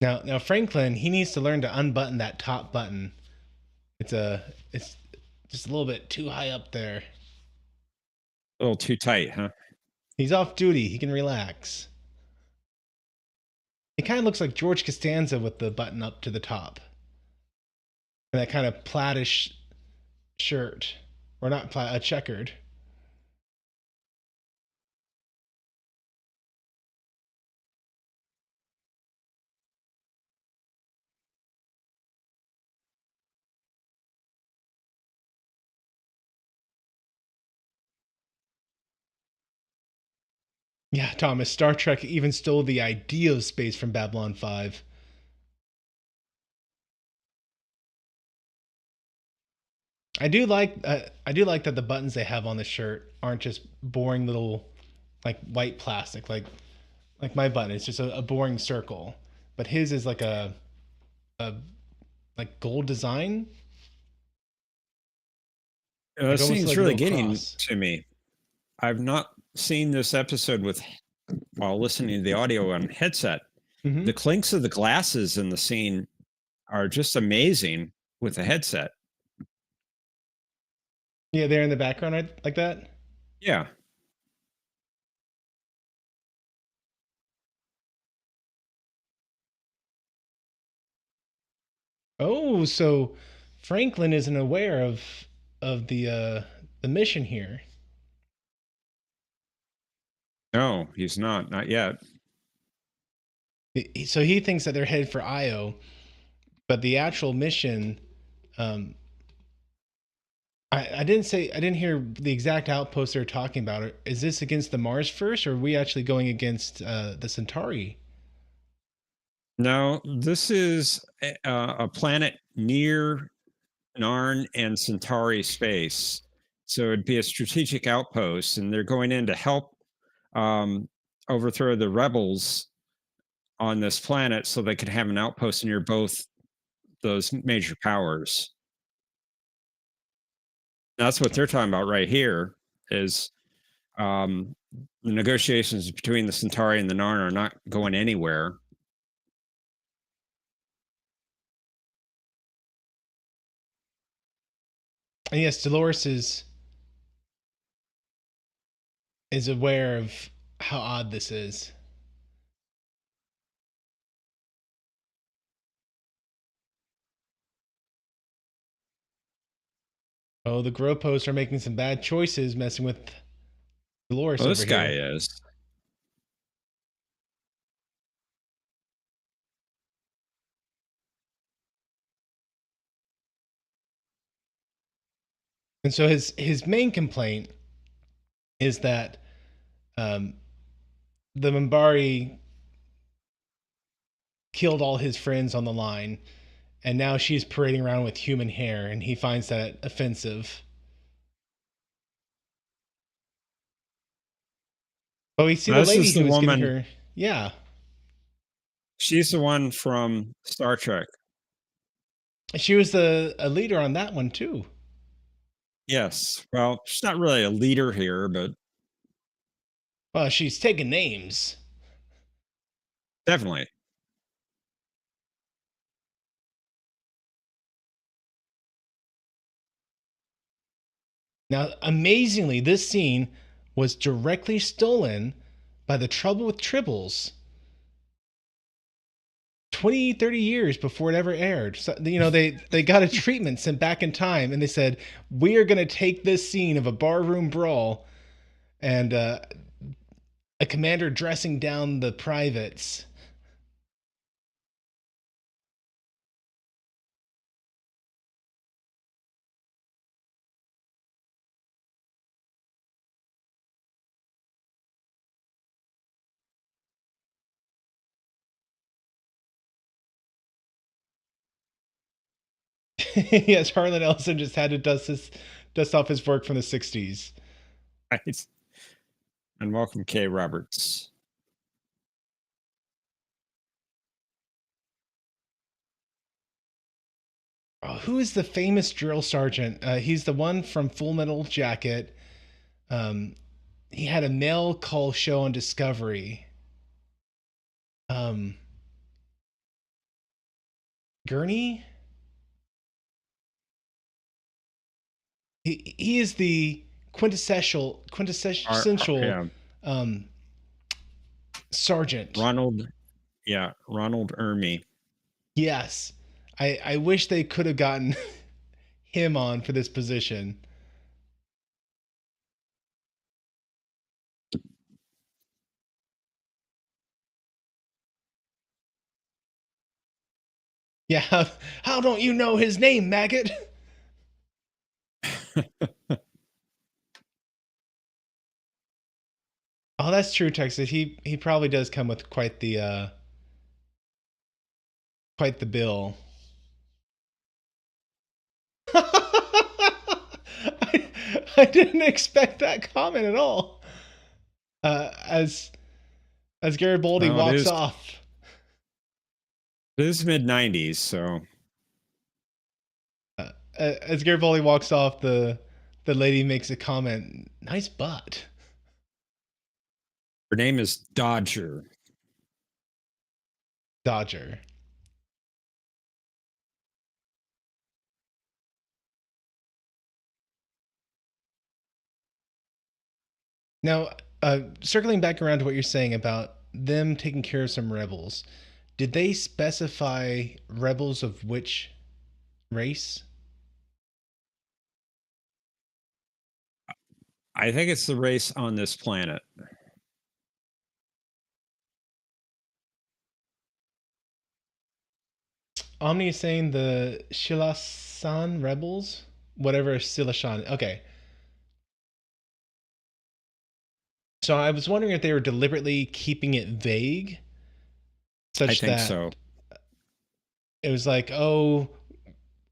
Now Franklin, he needs to learn to unbutton that top button. It's just a little bit too high up there. A little too tight, huh? He's off duty. He can relax. It kind of looks like George Costanza with the button up to the top. And that kind of plaidish shirt. Or not plaid, a checkered. Yeah, Thomas, Star Trek even stole the idea of space from Babylon 5. I do like that the buttons they have on the shirt aren't just boring little like white plastic like my button. It's just a boring circle. But his is like a like gold design, like This almost scene's like a really little getting cross. to me. I've not seen this episode while listening to the audio on headset. Hmm. The clinks of the glasses in the scene are just amazing with the headset. Yeah, there in the background like that. Yeah. Oh, so Franklin isn't aware of the mission here. No, he's not. Not yet. So he thinks that they're headed for Io, but the actual mission, um, I didn't hear the exact outpost they're talking about. Is this against the Mars first, or are we actually going against the Centauri? No, this is a planet near Narn and Centauri space. So it'd be a strategic outpost, and they're going in to help um, overthrow the rebels on this planet so they could have an outpost near both those major powers. That's what they're talking about right here is um, the negotiations between the Centauri and the Narn are not going anywhere. And yes, Dolores is aware of how odd this is. Oh, the Gropos are making some bad choices, messing with Dolores Well, over this guy here. is. And so his main complaint is that um, the Mimbari killed all his friends on the line, and now she's parading around with human hair, and he finds that offensive. Oh, we see the This lady is the who was giving woman. her. Yeah, She's the one from Star Trek. she was the a leader on that one too. Yes. Well, she's not really a leader here, but Well, she's taking names. definitely. Now, amazingly, this scene was directly stolen by the Trouble with Tribbles 20, 30 years before it ever aired. So, they got a treatment sent back in time, and they said, we are going to take this scene of a barroom brawl and a commander dressing down the privates. Yes, Harlan Ellison just had to dust off his work from the '60s. Right. And welcome, Kay Roberts. Oh, who is the famous drill sergeant? He's the one from Full Metal Jacket. Um, he had a mail call show on Discovery. Um, Gurney. He is the quintessential Yeah, um, sergeant. Ronald. Yeah, Ronald Ermey. Yes, I wish they could have gotten him on for this position. Yeah, how don't you know his name, maggot? Oh, that's true, Texas. He probably does come with quite the bill. I, I didn't expect that comment at all. Uh, as as Garibaldi Well, walks off, it is mid '90s, so as Garibaldi walks off, the lady makes a comment. Nice butt, her name is Dodger. Dodger. Now, circling back around to what you're saying about them taking care of some rebels, did they specify rebels of which race? I think it's the race on this planet. Omni is saying the Shilasan rebels, whatever Silashan. Okay, so I was wondering if they were deliberately keeping it vague, I such think that so. it was like, oh,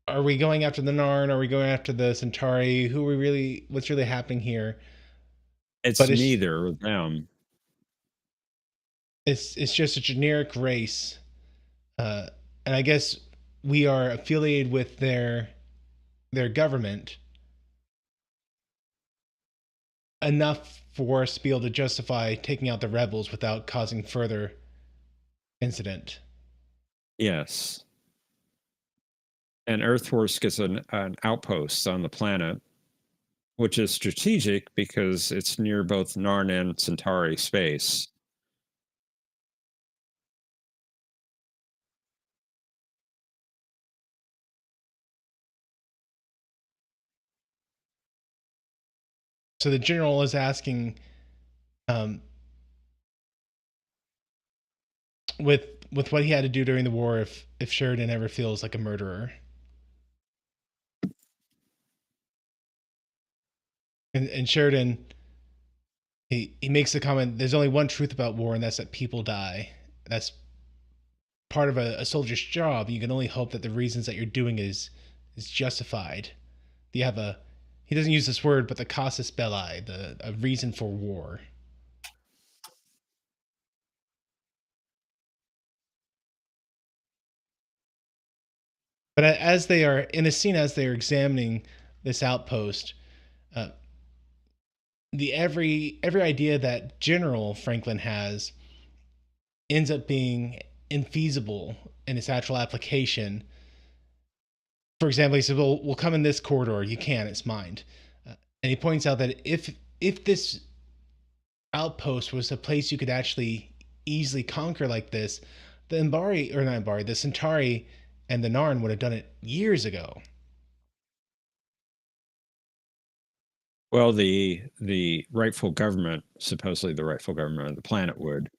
are we going after the Narn? Are we going after the Centauri? Who are we really? What's really happening here? It's But neither of them. it's just a generic race, uh, and I guess we are affiliated with their government enough for us to be able to justify taking out the rebels without causing further incident. Yes. And Earth Force gets an outpost on the planet, which is strategic because it's near both Narn and Centauri space. So the general is asking, um, with what he had to do during the war, if Sheridan ever feels like a murderer, and Sheridan he makes the comment, "There's only one truth about war, and that's that people die. That's part of a soldier's job. You can only hope that the reasons that you're doing is justified. You have a he doesn't use this word, but the casus belli, the a reason for war." But as they are in a scene, as they are examining this outpost, uh, the every idea that General Franklin has ends up being infeasible in its actual application. For example, he said, "Well, we'll come in this corridor. You can. It's mined." And he points out that if this outpost was a place you could actually easily conquer like this, the Mbari or not Mbari, the Centauri and the Narn would have done it years ago. Well, the rightful government, supposedly the rightful government of the planet, would.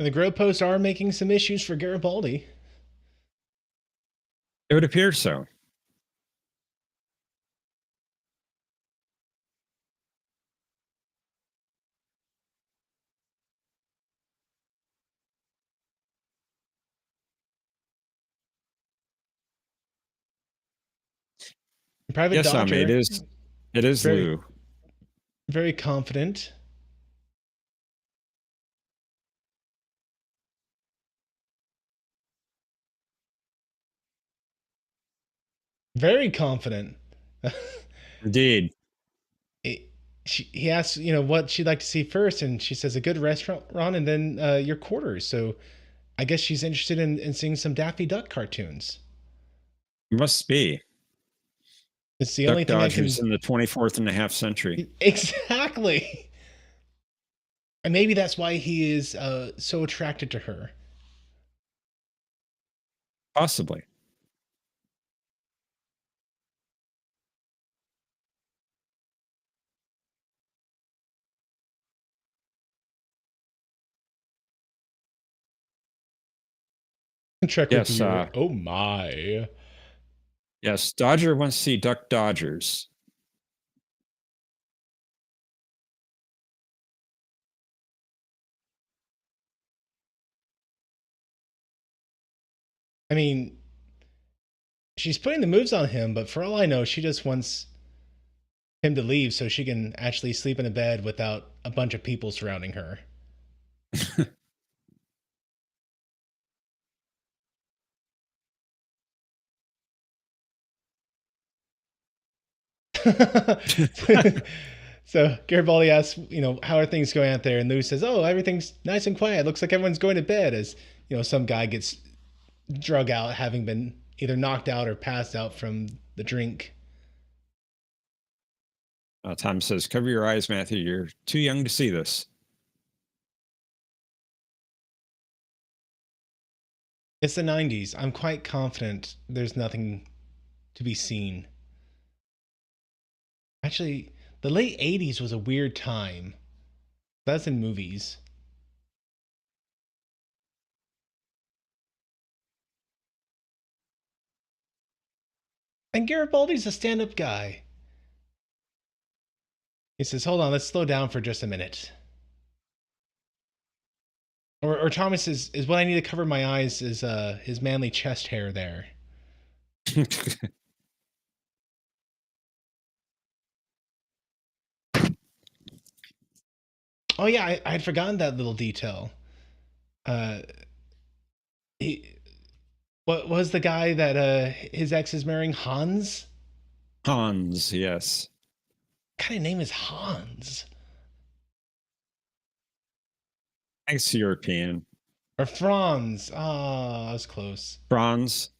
And the GROPOS are making some issues for Garibaldi. It would appear so. Private Yes, Ami, it Dodger, is. It is very, Lou. very confident. Very confident. Indeed. It- he asks, what she'd like to see first, and she says a good restaurant, and then your quarters. So I guess she's interested in seeing some Daffy Duck cartoons. Must be. It's the only Duck thing I Dodgers can. in the 24th and a half century. Exactly. And maybe that's why he is so attracted to her. Possibly. Check with Yes. your. Oh my. Yes. Dodger wants to see Duck Dodgers. I mean, she's putting the moves on him, but for all I know, she just wants him to leave so she can actually sleep in a bed without a bunch of people surrounding her. So Garibaldi asks, how are things going out there? And Lou says, oh, everything's nice and quiet. Looks like everyone's going to bed as, some guy gets drug out, having been either knocked out or passed out from the drink. Tom says, cover your eyes, Matthew. You're too young to see this. It's the 90s. I'm quite confident there's nothing to be seen. Actually, the late 80s was a weird time. That's in movies. And Garibaldi's a stand up guy. He says, hold on, let's slow down for just a minute. Or Thomas is what I need to cover my eyes is his manly chest hair there. Oh yeah, I had forgotten that little detail. Uh, he, what was the guy that his ex is marrying? Hans. Hans, yes. What kind of name is Hans? Thanks, European. Or Franz? Oh, I was close. Franz.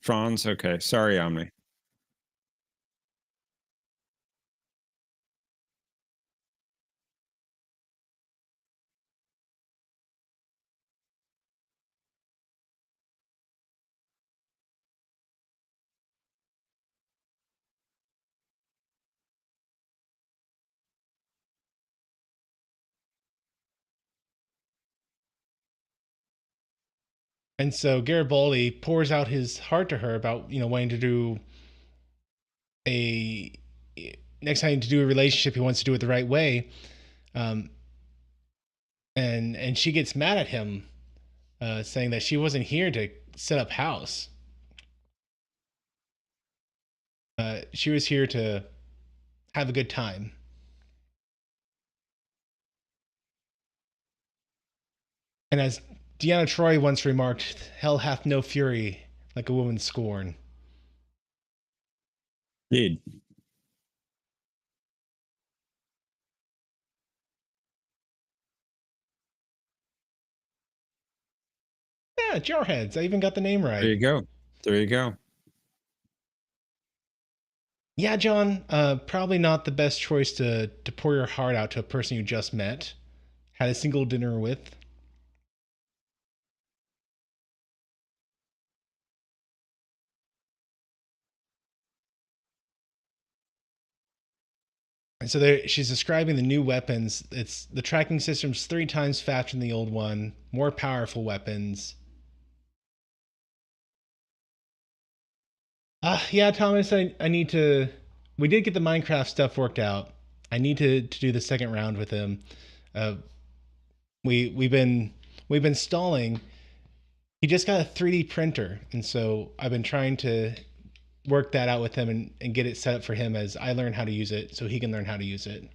Okay. Sorry, Omni. And so Garibaldi pours out his heart to her about wanting to do a next time to do a relationship, he wants to do it the right way. Um, and she gets mad at him, saying that she wasn't here to set up house. She was here to have a good time. And as Deanna Troy once remarked, hell hath no fury like a woman's scorn. Indeed. Yeah, Jarheads. I even got the name There right. you go. There you go. Yeah, John, probably not the best choice to pour your heart out to a person you just met, had a single dinner with. And so she's describing the new weapons. It's the tracking system's 3 times faster than the old one, more powerful weapons. Yeah, Thomas, I need to. We did get the Minecraft stuff worked out. I need to do the second round with him. Uh, we've been stalling. He just got a 3D printer, and so I've been trying to work that out with him and get it set up for him as I learn how to use it, so he can learn how to use it.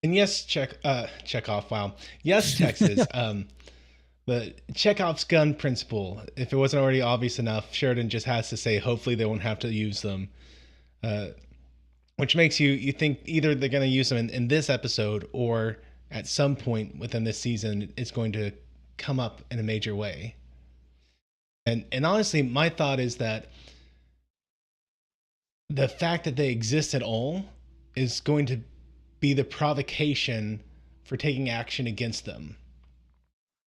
And yes, Chekhov. Wow. Yes, Texas. The Chekhov's gun principle. If it wasn't already obvious enough, Sheridan just has to say, hopefully they won't have to use them. Uh, which makes you think either they're going to use them in this episode or at some point within this season it's going to come up in a major way. And honestly, my thought is that the fact that they exist at all is going to be the provocation for taking action against them.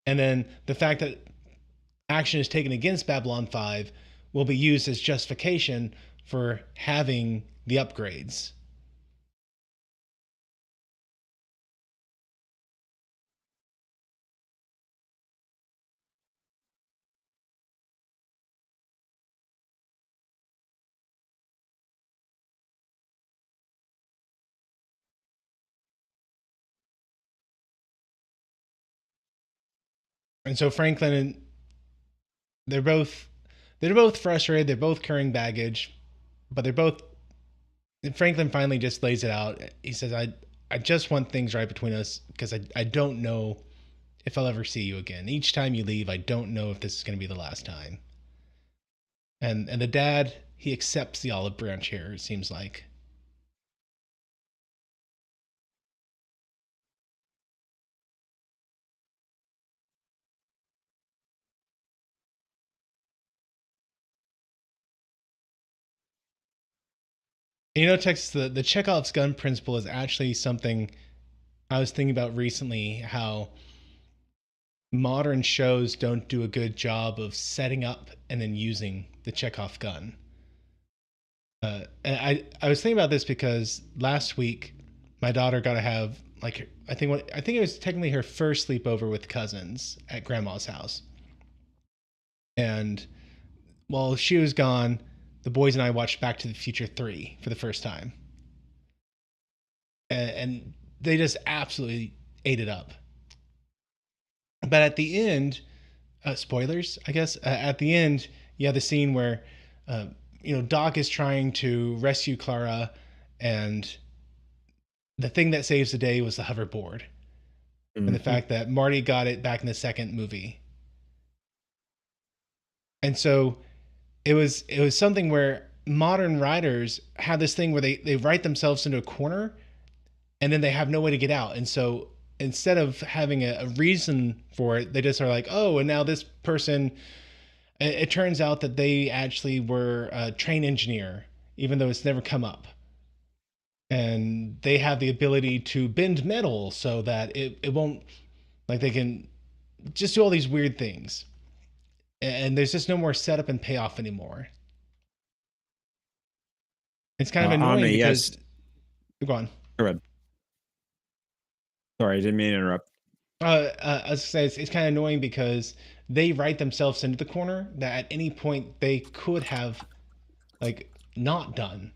And then the fact that action is taken against Babylon 5 will be used as justification for having the upgrades. And so Franklin and they're both they're both frustrated, they're both carrying baggage, but they're both Franklin finally just lays it out. He says, I just want things right between us because I don't know if I'll ever see you again. Each time you leave, I don't know if this is going to be the last time. And the dad, he accepts the olive branch here, it seems like. And Texas, the Chekhov's gun principle is actually something I was thinking about recently, how modern shows don't do a good job of setting up and then using the Chekhov gun. And I was thinking about this because last week my daughter got to have like I think it was technically her first sleepover with cousins at grandma's house. And while she was gone, the boys and I watched Back to the Future 3 for the first time. And they just absolutely ate it up. But at the end, spoilers, I guess, at the end, you have the scene where, uh, Doc is trying to rescue Clara, and the thing that saves the day was the hoverboard, and the Mm-hmm. fact that Marty got it back in the second movie. And so it was something where modern writers have this thing where they write themselves into a corner and then they have no way to get out. And so instead of having a reason for it, they just are like, oh, and now this person, it turns out that they actually were a train engineer, even though it's never come up. And they have the ability to bend metal so that it won't, like, they can just do all these weird things. And there's just no more setup and payoff anymore. It's kind of annoying Omni, because, yes. go on. Go ahead. Sorry, I didn't mean to interrupt. I was say it's kind of annoying because they write themselves into the corner that at any point they could have like not done.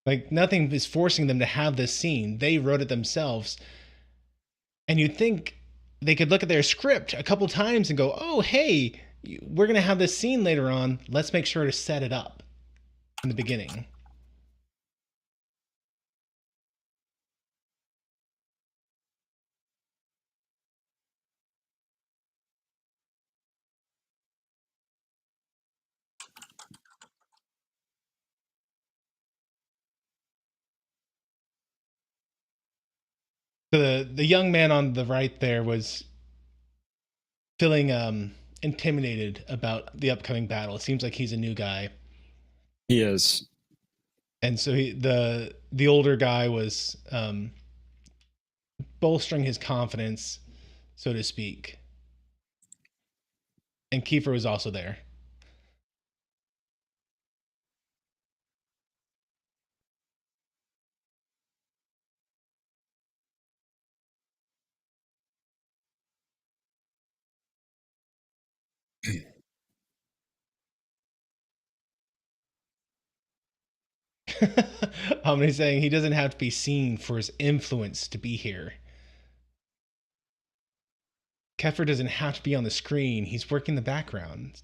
Like nothing is forcing them to have this scene. They wrote it themselves, and you'd think they could look at their script a couple times and go, "Oh, hey, we're gonna have this scene later on. Let's make sure to set it up in the beginning." The young man on the right there was feeling intimidated about the upcoming battle. It seems like he's a new guy, He is. and so the older guy was bolstering his confidence, so to speak. And Kiefer was also there. He's saying he doesn't have to be seen for his influence to be here. Kefir doesn't have to be on the screen. He's working the background.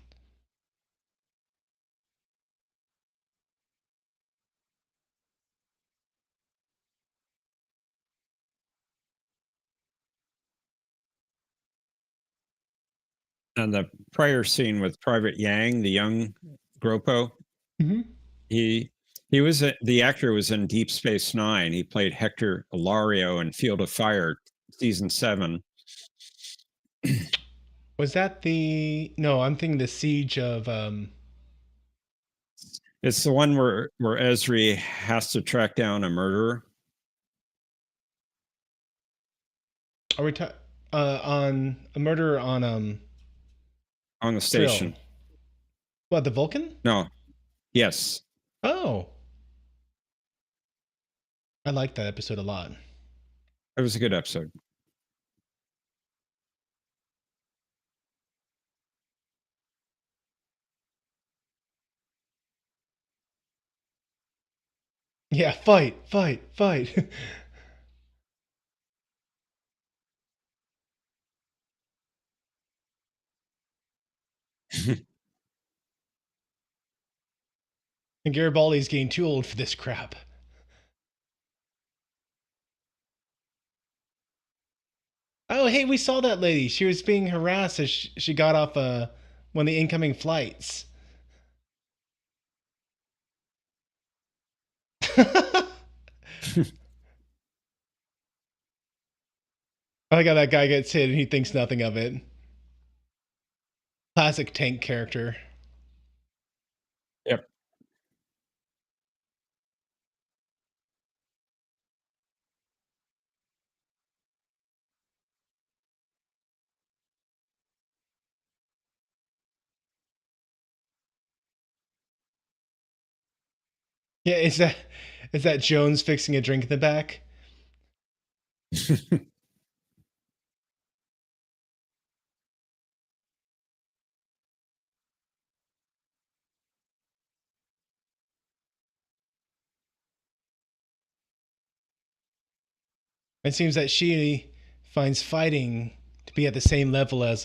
And the prior scene with Private Yang, the young Gropo, Mm-hmm. he the actor was in Deep Space Nine. He played Hector Ilario in Field of Fire, season 7. Was that the? No, I'm thinking the siege of. It's the one where Esri has to track down a murderer Are we on a murder on on the Trill? station. What, the Vulcan? No, yes, Oh, I like that episode a lot. it was a good episode. Yeah, fight, fight, fight. And Garibaldi's getting too old for this crap. Oh, hey, we saw that lady. She was being harassed as she got off one of the incoming flights. I like how that guy gets hit and he thinks nothing of it. Classic tank character. Yep. Yeah, is that Jones fixing a drink in the back? It seems that she finds fighting to be at the same level as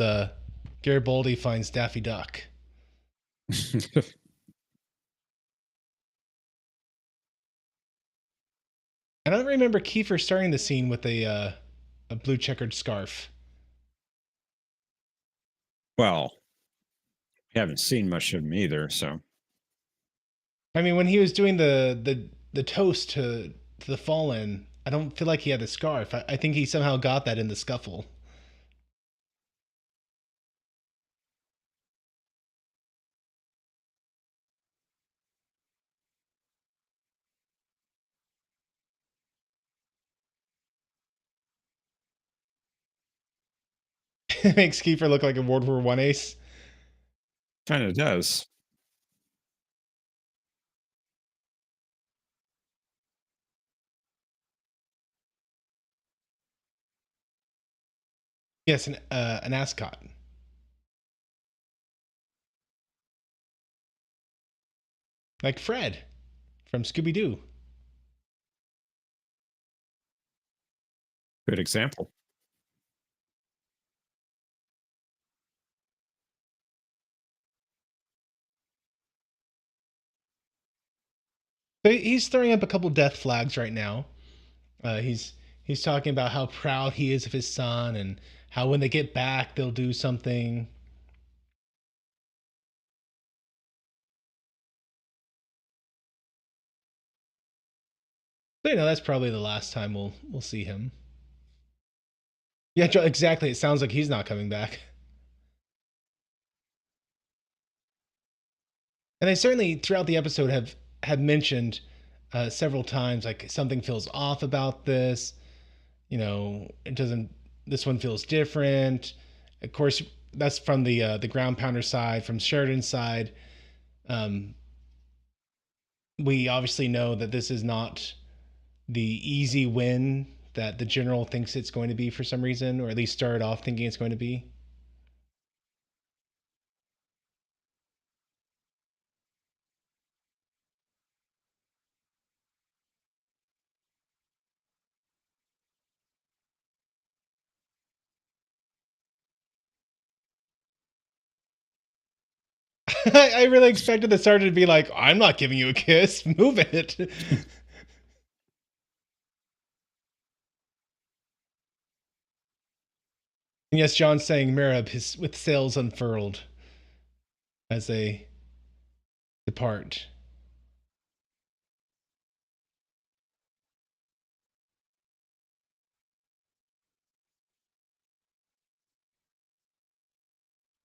Garibaldi finds Daffy Duck. I don't remember Kiefer starting the scene with a blue checkered scarf. Well, we haven't seen much of him either, so I mean, when he was doing the toast to the fallen, I don't feel like he had a scarf. I think he somehow got that in the scuffle. It makes Kiefer look like a World War I ace. kind of does. Yes, an ascot, like Fred from Scooby Doo. Good example. So he's throwing up a couple death flags right now. He's talking about how proud he is of his son and how when they get back they'll do something. So, that's probably the last time we'll see him. Yeah, exactly. It sounds like he's not coming back. And they certainly throughout the episode have mentioned several times like something feels off about this. It doesn't. This one feels different. Of course, that's from the ground pounder side. From Sheridan's side, um, we obviously know that this is not the easy win that the general thinks it's going to be for some reason, or at least started off thinking it's going to be. I really expected the sergeant to be like, "I'm not giving you a kiss. Move it." And yes, John's saying Merib his with sails unfurled as they depart.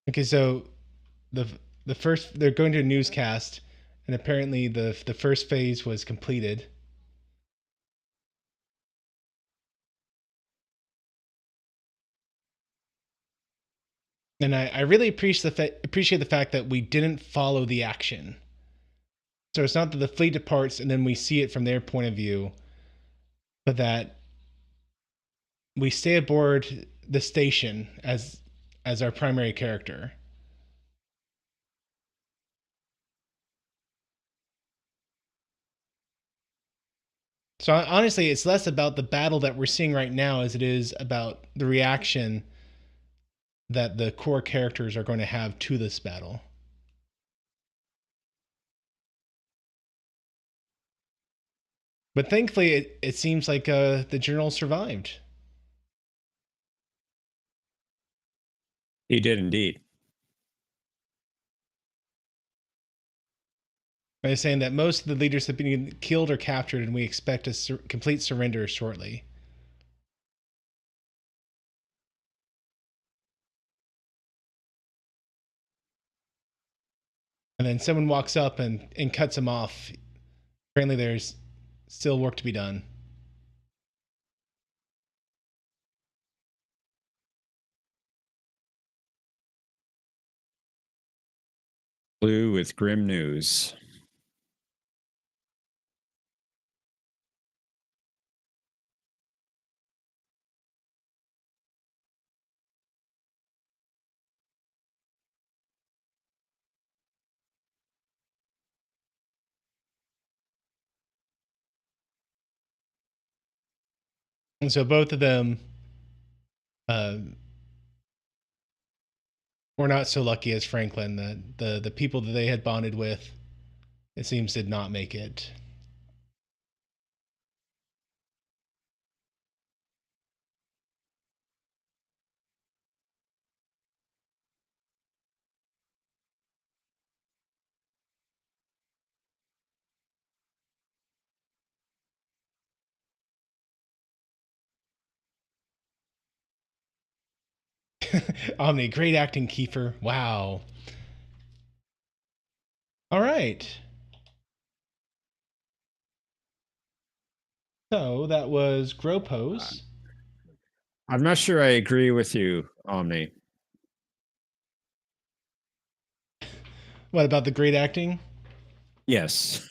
Okay, so the the first they're going to a newscast, and apparently the first phase was completed. And I really appreciate the fact that we didn't follow the action. So it's not that the fleet departs and then we see it from their point of view, but that we stay aboard the station as our primary character. So honestly, it's less about the battle that we're seeing right now as it is about the reaction that the core characters are going to have to this battle. But thankfully, it seems like the journal survived. He did indeed. By saying that most of the leaders have been killed or captured, and we expect a complete surrender shortly. And then someone walks up and cuts him off. Apparently, there's still work to be done. Blue with grim news. And so both of them uh, were not so lucky as Franklin. The people that they had bonded with, it seems, did not make it. Omni, great acting, Kiefer. Wow. All right. So that was GROPOS. I'm not sure I agree with you, Omni. What about the great acting? Yes.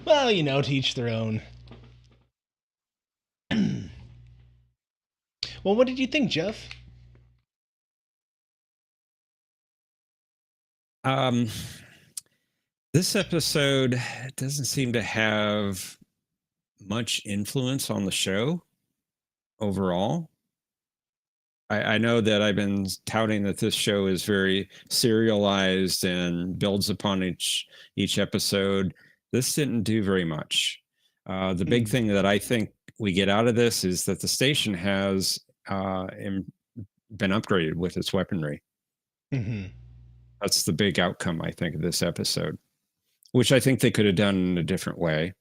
Well, to each their own. Well, what did you think, Jeff? Um, this episode doesn't seem to have much influence on the show overall. I know that I've been touting that this show is very serialized and builds upon each episode. This didn't do very much. The big thing that I think we get out of this is that the station has been upgraded with its weaponry. Mm-hmm. That's the big outcome, I think, of this episode, which I think they could have done in a different way.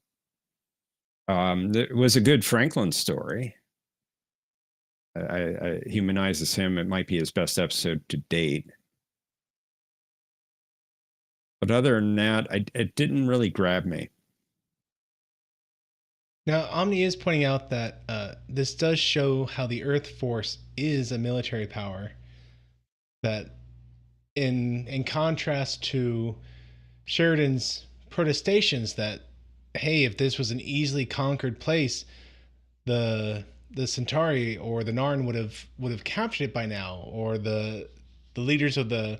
It was a good Franklin story. I humanizes him. It might be his best episode to date. But other than that, it didn't really grab me. Now, Omni is pointing out that this does show how the Earth Force is a military power. That, in contrast to Sheridan's protestations, that hey, if this was an easily conquered place, the Centauri or the Narn would have captured it by now, or the leaders of the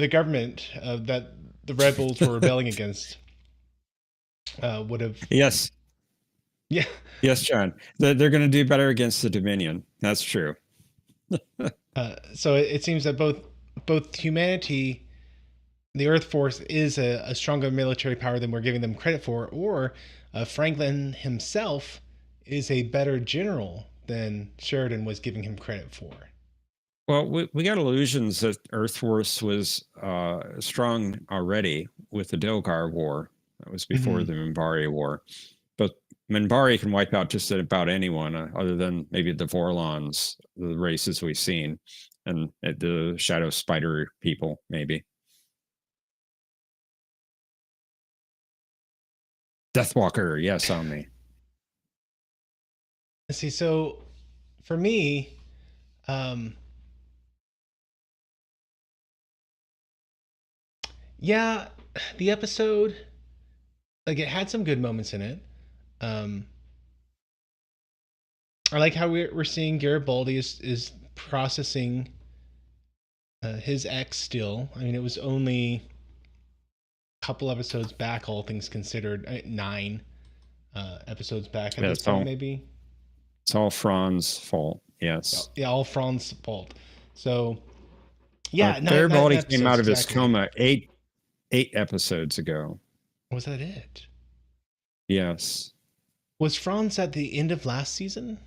government that the rebels were rebelling against would have. Yes. Yeah. Yes, John. They're going to do better against the Dominion. That's true. So it seems that both both humanity, the Earth Force, is a stronger military power than we're giving them credit for, or Franklin himself is a better general than Sheridan was giving him credit for. Well, we got illusions that Earth Force was strong already with the Delgar War. That was before Mm-hmm. the Minbari War. But Minbari can wipe out just about anyone, other than maybe the Vorlons, the races we've seen, and the Shadow Spider people, maybe. Deathwalker, yes, on me. Let's see. So for me, um, yeah, the episode, like, it had some good moments in it. Um, I like how we're seeing Garibaldi is processing his ex still. I mean, it was only a couple episodes back, all things considered, 9 episodes back at Yeah, this point, maybe. it's all Fran's fault. Yeah, Yes. yeah, all Fran's fault. So, yeah, nine Garibaldi came episodes out of his exactly. coma eight episodes ago. Was that it? Yes. Was Franz at the end of last season?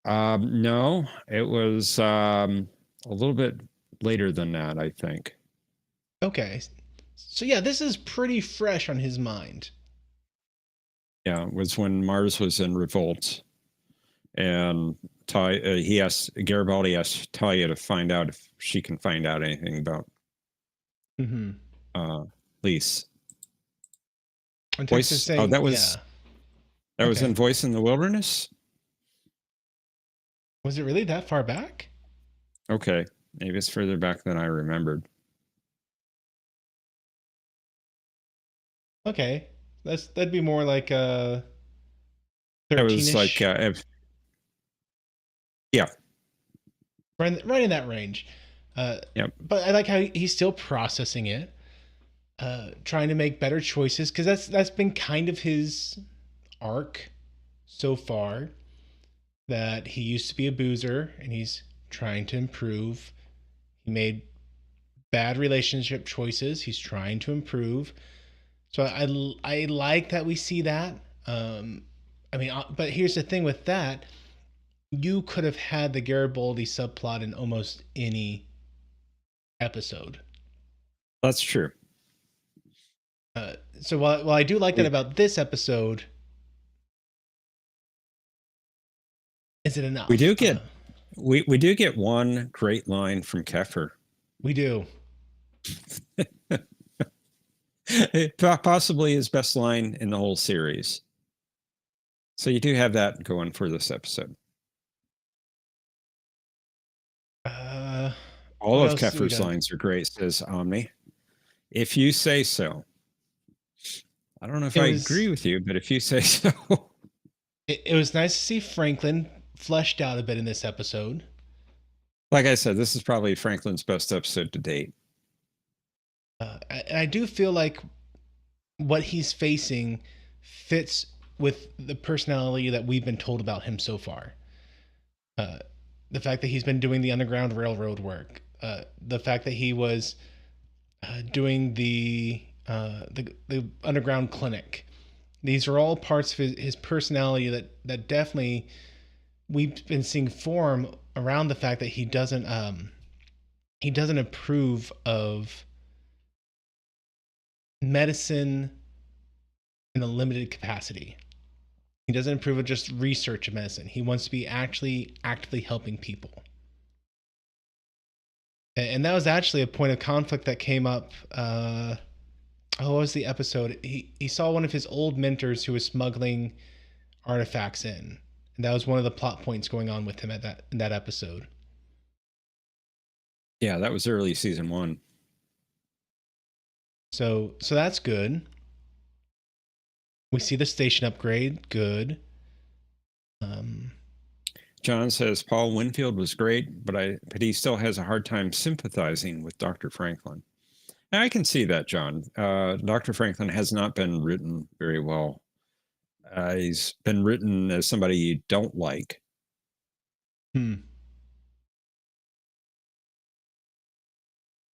No, it was a little bit later than that, I think. Okay. So yeah, this is pretty fresh on his mind. Yeah, it was when Mars was in revolt, and he asked Garibaldi asked Talia to find out if she can find out anything about Mm-hmm. uh, Lise. And Texas Voice. Oh, saying, yeah. that was in Okay. Voice in the Wilderness. Was it really that far back? Okay, maybe it's further back than I remembered. Okay. That'd be more like That was like 13ish. yeah, Right in that range. Uh yep. but I like how he's still processing it, trying to make better choices, because that's been kind of his arc so far, that he used to be a boozer and he's trying to improve. He made bad relationship choices. He's trying to improve. So I like that we see that. I mean, but here's the thing with that: you could have had the Garibaldi subplot in almost any episode. That's true. So while I do like that We, about this episode, is it we enough? do get we do get one great line from Keffer. We do. Possibly his best line in the whole series. So you do have that going for this episode. All What of else do we Keffer's got? lines are great, says Omni. If you say so. I don't know if It I agree was with you, but if you say so. it was nice to see Franklin fleshed out a bit in this episode. Like I said, this is probably Franklin's best episode to date. I do feel like what he's facing fits with the personality that we've been told about him so far. Uh, the fact that he's been doing the Underground Railroad work, the fact that he was doing the Underground Clinic. These are all parts of his personality that definitely we've been seeing form around the fact that he doesn't approve of medicine in a limited capacity. He doesn't approve of just research of medicine. He wants to be actually actively helping people. And that was actually a point of conflict that came up. What was the episode? He saw one of his old mentors who was smuggling artifacts in, and that was one of the plot points going on with him at that in that episode. Yeah, that was early season 1. So that's good. We see the station upgrade. Good. John says Paul Winfield was great, but he still has a hard time sympathizing with Dr. Franklin. And I can see that, John. Dr. Franklin has not been written very well. He's been written as somebody you don't like. Hmm.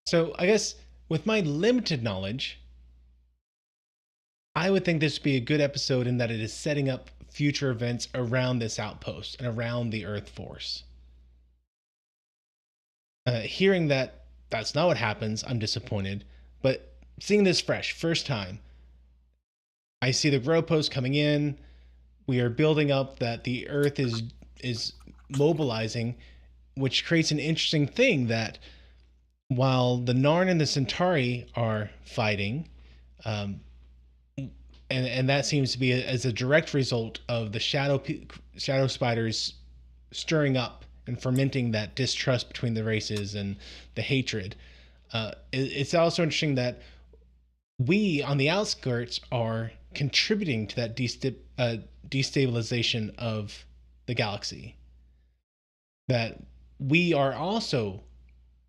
So I guess with my limited knowledge, I would think this would be a good episode in that it is setting up future events around this outpost and around the Earth Force. Hearing that that's not what happens, I'm disappointed. But seeing this fresh, first time, I see the GROPOS coming in. We are building up that the Earth is mobilizing, which creates an interesting thing that while the Narn and the Centauri are fighting, um, and that seems to be as a direct result of the shadow spiders stirring up and fermenting that distrust between the races and the hatred. It's also interesting that we on the outskirts are contributing to that destabilization of the galaxy. That we are also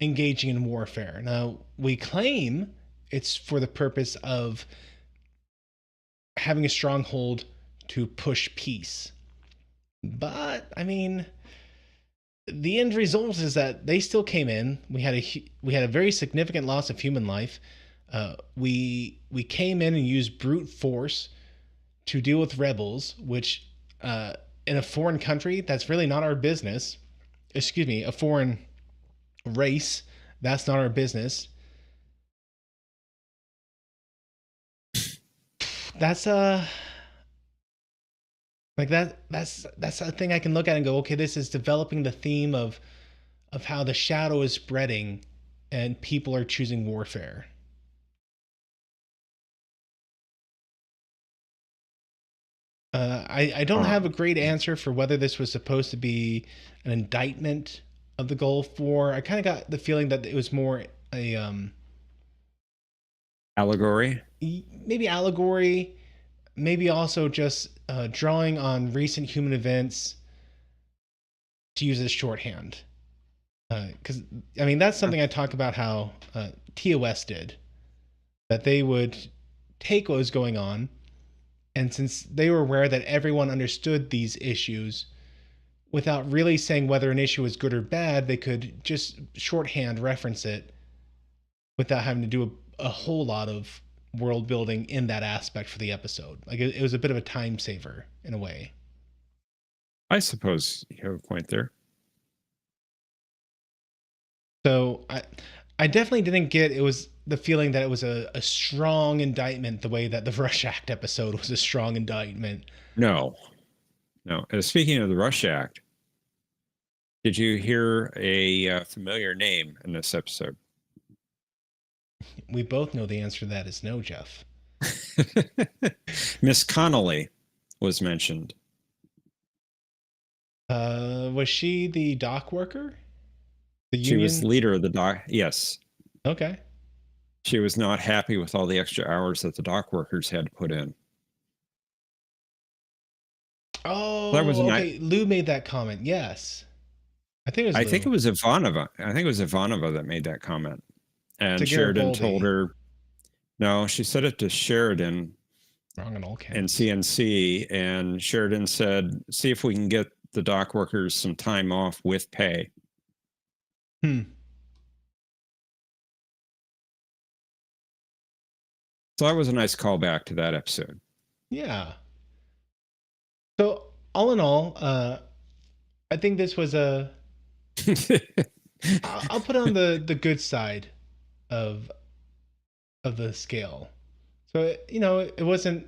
engaging in warfare. Now, we claim it's for the purpose of having a stronghold to push peace. But, I mean, the end result is that they still came in. We had a very significant loss of human life. We came in and used brute force to deal with rebels, which in a foreign country, that's really not our business. Excuse me, a foreign race, that's not our business. That's like that's a thing I can look at and go, okay, this is developing the theme of how the shadow is spreading and people are choosing warfare. I don't have a Um, great answer for whether this was supposed to be an indictment of the Gulf War. I kind of got the feeling that it was more a Allegory. maybe allegory, maybe also just drawing on recent human events to use as shorthand. Because I mean that's something I talk about how TOS did, that they would take what was going on, and since they were aware that everyone understood these issues, without really saying whether an issue was good or bad, they could just shorthand reference it without having to do a whole lot of world building in that aspect for the episode. Like it was a bit of a time saver in a way. I suppose you have a point there. So I definitely didn't get it was the feeling that it was a strong indictment the way that the Rush Act episode was a strong indictment. No, no. Speaking of the Rush Act, did you hear a familiar name in this episode? We both know the answer to that is no, Jeff. Miss Connolly was mentioned. Was she the dock worker? The She was union? leader of the dock. Yes. Okay. She was not happy with all the extra hours that the dock workers had to put in. That was a Oh, nice. okay. Lou made that comment. Yes. I think it was I think it Lou. was Ivanova. I think it was Ivanova that made that comment. To And Sheridan told Garibaldi. her, no, she said it to Sheridan Wrong on all and counts. CNC. And Sheridan said, see if we can get the dock workers some time off with pay. Hmm. So that was a nice callback to that episode. Yeah. So all in all, I think this was a. I'll put on the good side of of the scale. So it wasn't.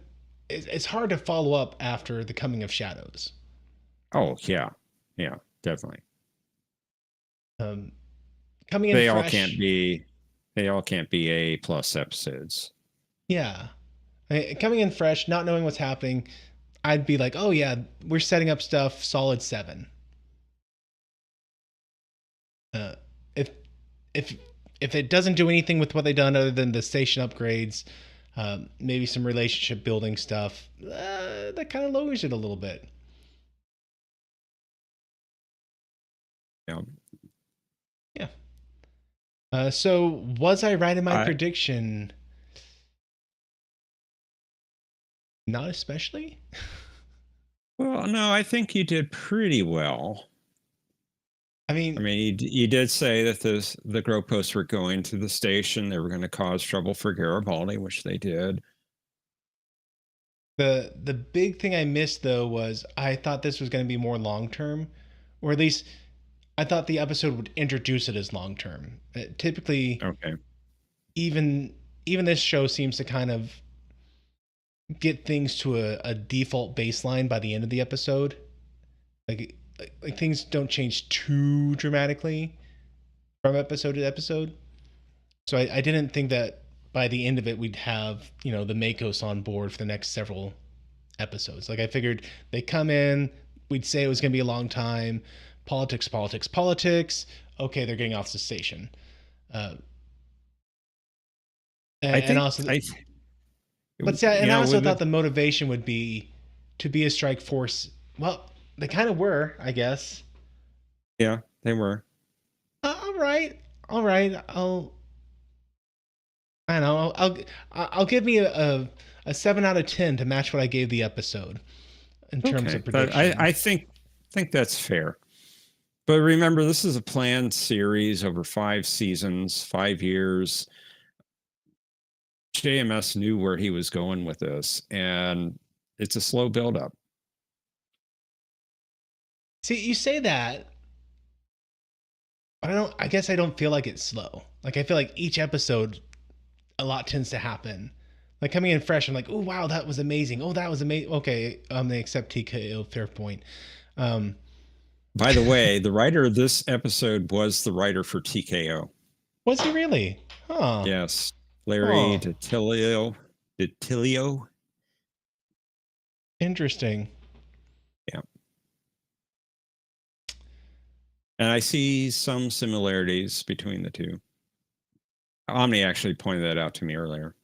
It's hard to follow up after the coming of shadows. Oh, yeah. Yeah, definitely. Um, Coming in They all can't fresh. be they all can't be A plus episodes. Yeah. Coming in fresh, not knowing what's happening, I'd be like, oh yeah, we're setting up stuff. Solid 7. Uh, if if if it doesn't do anything with what they've done other than the station upgrades, maybe some relationship building stuff, that kind of lowers it a little bit. Yeah. Yeah. So was I right in my I prediction? Not especially. Well, no, I think you did pretty well. I I mean, mean, you did say that the GROPOS were going to the station. They were going to cause trouble for Garibaldi, which they did. the big thing I missed though was I thought this was going to be more long term, or at least I thought the episode would introduce it as long term. Typically, Okay. even even this show seems to kind of get things to a default baseline by the end of the episode. Like things don't change too dramatically from episode to episode. So I didn't think that by the end of it we'd have the Makos on board for the next several episodes. Like I figured they come in, we'd say it was going to be a long time. Politics, politics, politics. Okay, they're getting off the station. Uh, I and think also, I but yeah, you and I know also with thought the the motivation would be to be a strike force. Well, they kind of were, I guess. yeah, they were. All right, all right. I don't know. I'll give me a 7 out of 10 to match what I gave the episode in terms of Okay. I prediction. think that's fair. But remember, this is a planned series over 5 seasons, 5 years. JMS knew where he was going with this, and it's a slow buildup. See, you say that, but I don't. I guess I don't feel like it's slow. Like I feel like each episode, a lot tends to happen. Like coming in fresh, I'm like, oh wow, that was amazing. Oh, that was amazing. Okay, they accept TKO. Fair point. Um, By the way, the writer of this episode was the writer for TKO. was he really? Huh. Yes, Larry Huh. DiTilio. DiTilio. Interesting. Yeah, and I see some similarities between the two. Omni actually pointed that out to me earlier.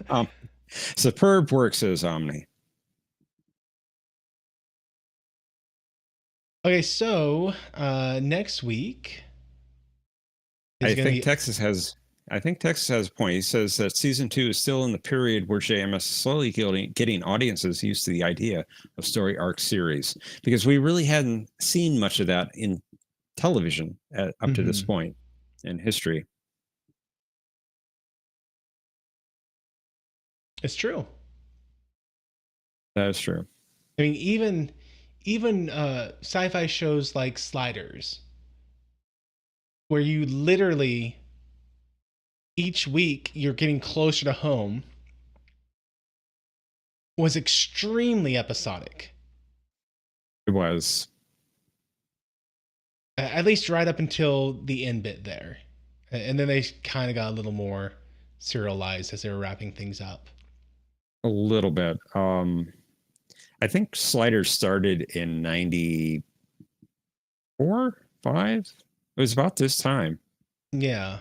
um, Superb work, says Omni. Okay, so next week is I gonna think be. Texas has. I think Texas has a point. He says that season 2 is still in the period where JMS is slowly getting audiences used to the idea of story arc series, because we really hadn't seen much of that in television up to this Mhm. point in history. It's true. That is true. I mean, even sci-fi shows like Sliders, where you literally each week you're getting closer to home, was extremely episodic. It was At least right up until the end bit there, and then they kind of got a little more serialized as they were wrapping things up. a little bit. I think Sliders started in 94, 5. It was about this time. Yeah.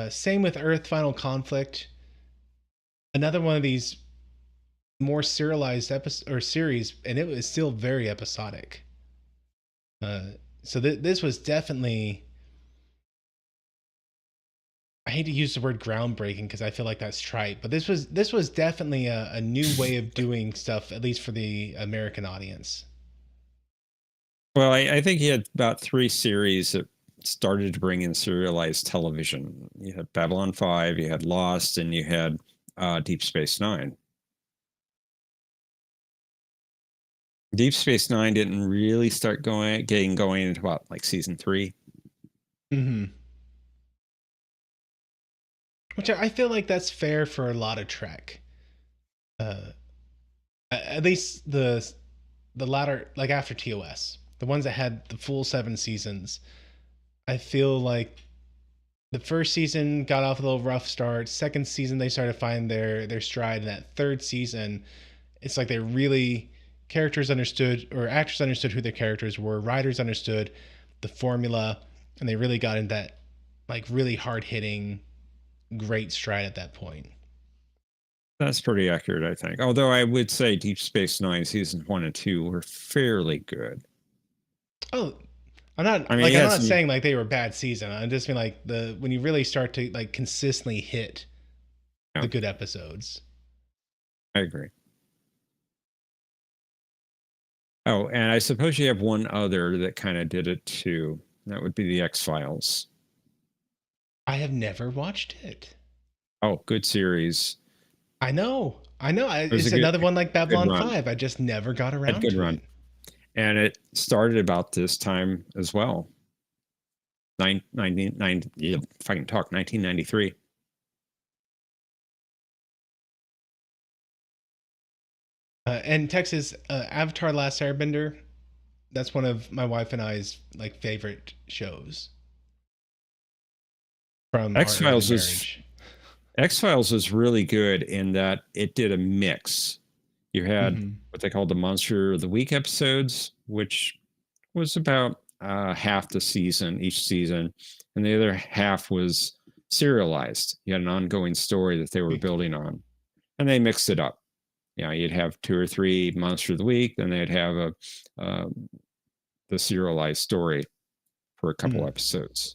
Same with Earth Final Conflict. Another one of these more serialized episode or series, and it was still very episodic. Uh, so this was definitely. I hate to use the word groundbreaking because I feel like that's trite, but this was definitely a new way of doing stuff, at least for the American audience. Well, I think he had about 3 series that started to bring in serialized television. You had Babylon 5, you had Lost, and you had Deep Space Nine. Deep Space Nine didn't really start getting going into about like season 3. Mm-hmm. Which I feel like that's fair for a lot of Trek. Uh, at least the latter, like after TOS, the ones that had the full 7 seasons. I feel like the first season got off a little rough start. Second season they started to find their stride. And that third season, it's like they really characters understood or actors understood who their characters were. Writers understood the formula, and they really got in that like really hard hitting, great stride at that point. That's pretty accurate, I think. Although I would say Deep Space Nine season 1 and 2 were fairly good. Oh, I mean, I'm you had not some. saying like they were bad season. I'm just mean like the when you really start to like consistently hit Yeah, the good episodes. I agree. Oh, and I suppose you have one other that kind of did it too. That would be the X-Files. I have never watched it. Oh, good series. I know. I know. It was It's another one like a good Babylon run. 5. I just never got Had a around good to run. it. And it started about this time as well. 1993. And Texas, Avatar: Last Airbender. That's one of my wife and I's like favorite shows from our early X-Files is marriage. X-Files is really good in that it did a mix. You had Mm-hmm. what they called the Monster of the Week episodes, which was about half the season, each season, and the other half was serialized. You had an ongoing story that they were building on, and they mixed it up. You know, you'd have 2 or 3 Monster of the Week, then they'd have the serialized story for a couple Mm. episodes.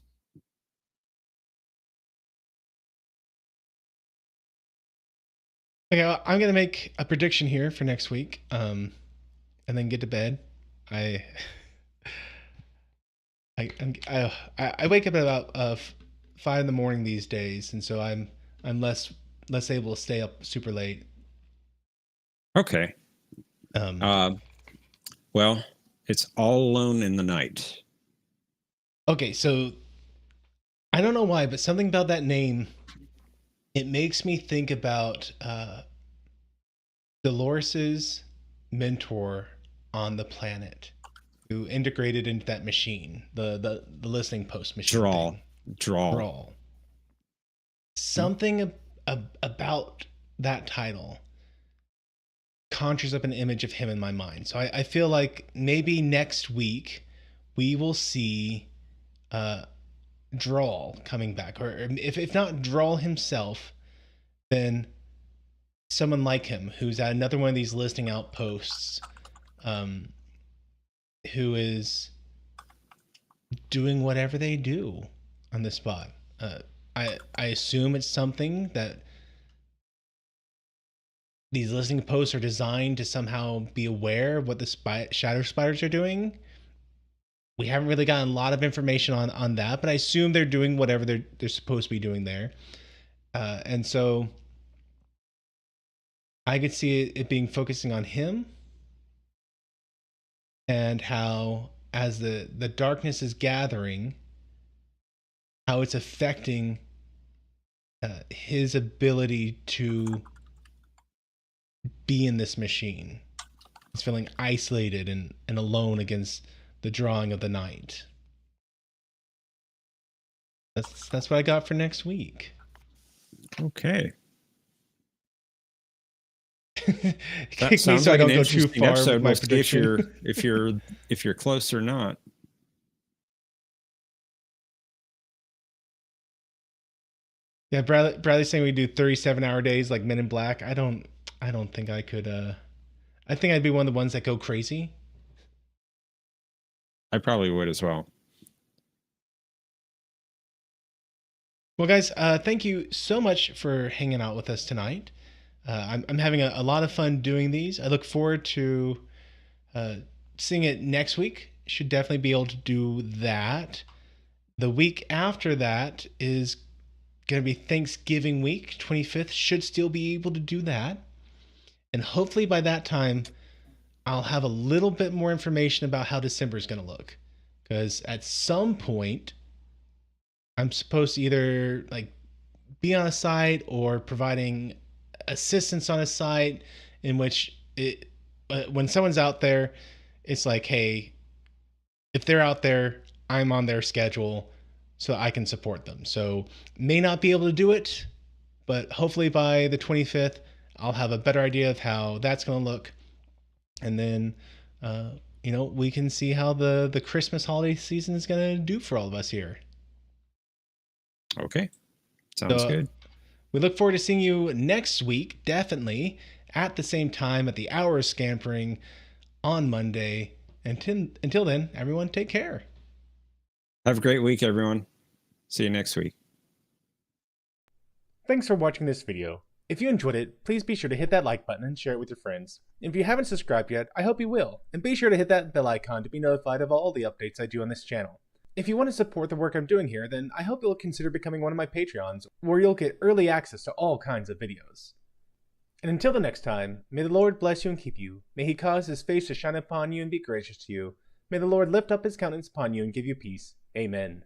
Okay, I'm gonna make a prediction here for next week, and then get to bed. I I wake up at about 5 in the morning these days, and so I'm less able to stay up super late. Okay. Um, Well, it's All Alone in the Night. okay, so I don't know why, but something about that name, it makes me think about Dolores's mentor on the planet, who integrated into that machine, the listening post machine Draw. thing. Draw. Brawl. Something about that title conjures up an image of him in my mind. So I feel like maybe next week we will see Drawl coming back, or if not Drawl himself, then someone like him who's at another one of these listening outposts, um, who is doing whatever they do on the spot. I assume it's something that these listening posts are designed to somehow be aware of what the shadow spiders are doing. We haven't really gotten a lot of information on that, but I assume they're doing whatever they're supposed to be doing there. And so I could see it being focusing on him, and how as the darkness is gathering, how it's affecting his ability to be in this machine. He's feeling isolated and alone against the drawing of the night. That's what I got for next week. Okay. That Kick me sounds so I like an don't go too interesting far with episode. my We'll see prediction. if you're close or not. Yeah, Bradley's saying we do 37-hour days like Men in Black. I don't think I could. I think I'd be one of the ones that go crazy. I probably would as well. Well, guys, thank you so much for hanging out with us tonight. I'm having a lot of fun doing these. I look forward to uh, seeing it next week. Should definitely be able to do that. The week after that is going to be Thanksgiving week. 25th should still be able to do that. And hopefully by that time, I'll have a little bit more information about how December is going to look. Because at some point, I'm supposed to either like be on a site or providing assistance on a site in which when someone's out there, it's like, hey, if they're out there, I'm on their schedule so I can support them. So may not be able to do it, but hopefully by the 25th, I'll have a better idea of how that's going to look. And then, we can see how the Christmas holiday season is going to do for all of us here. Okay. Sounds So good. we look forward to seeing you next week, definitely at the same time at the hour of scampering on Monday. Until then, everyone, take care. Have a great week, everyone. See you next week. Thanks for watching this video. If you enjoyed it, please be sure to hit that like button and share it with your friends. If you haven't subscribed yet, I hope you will, and be sure to hit that bell icon to be notified of all the updates I do on this channel. If you want to support the work I'm doing here, then I hope you'll consider becoming one of my Patreons, where you'll get early access to all kinds of videos. And until the next time, may the Lord bless you and keep you. May he cause his face to shine upon you and be gracious to you. May the Lord lift up his countenance upon you and give you peace. Amen.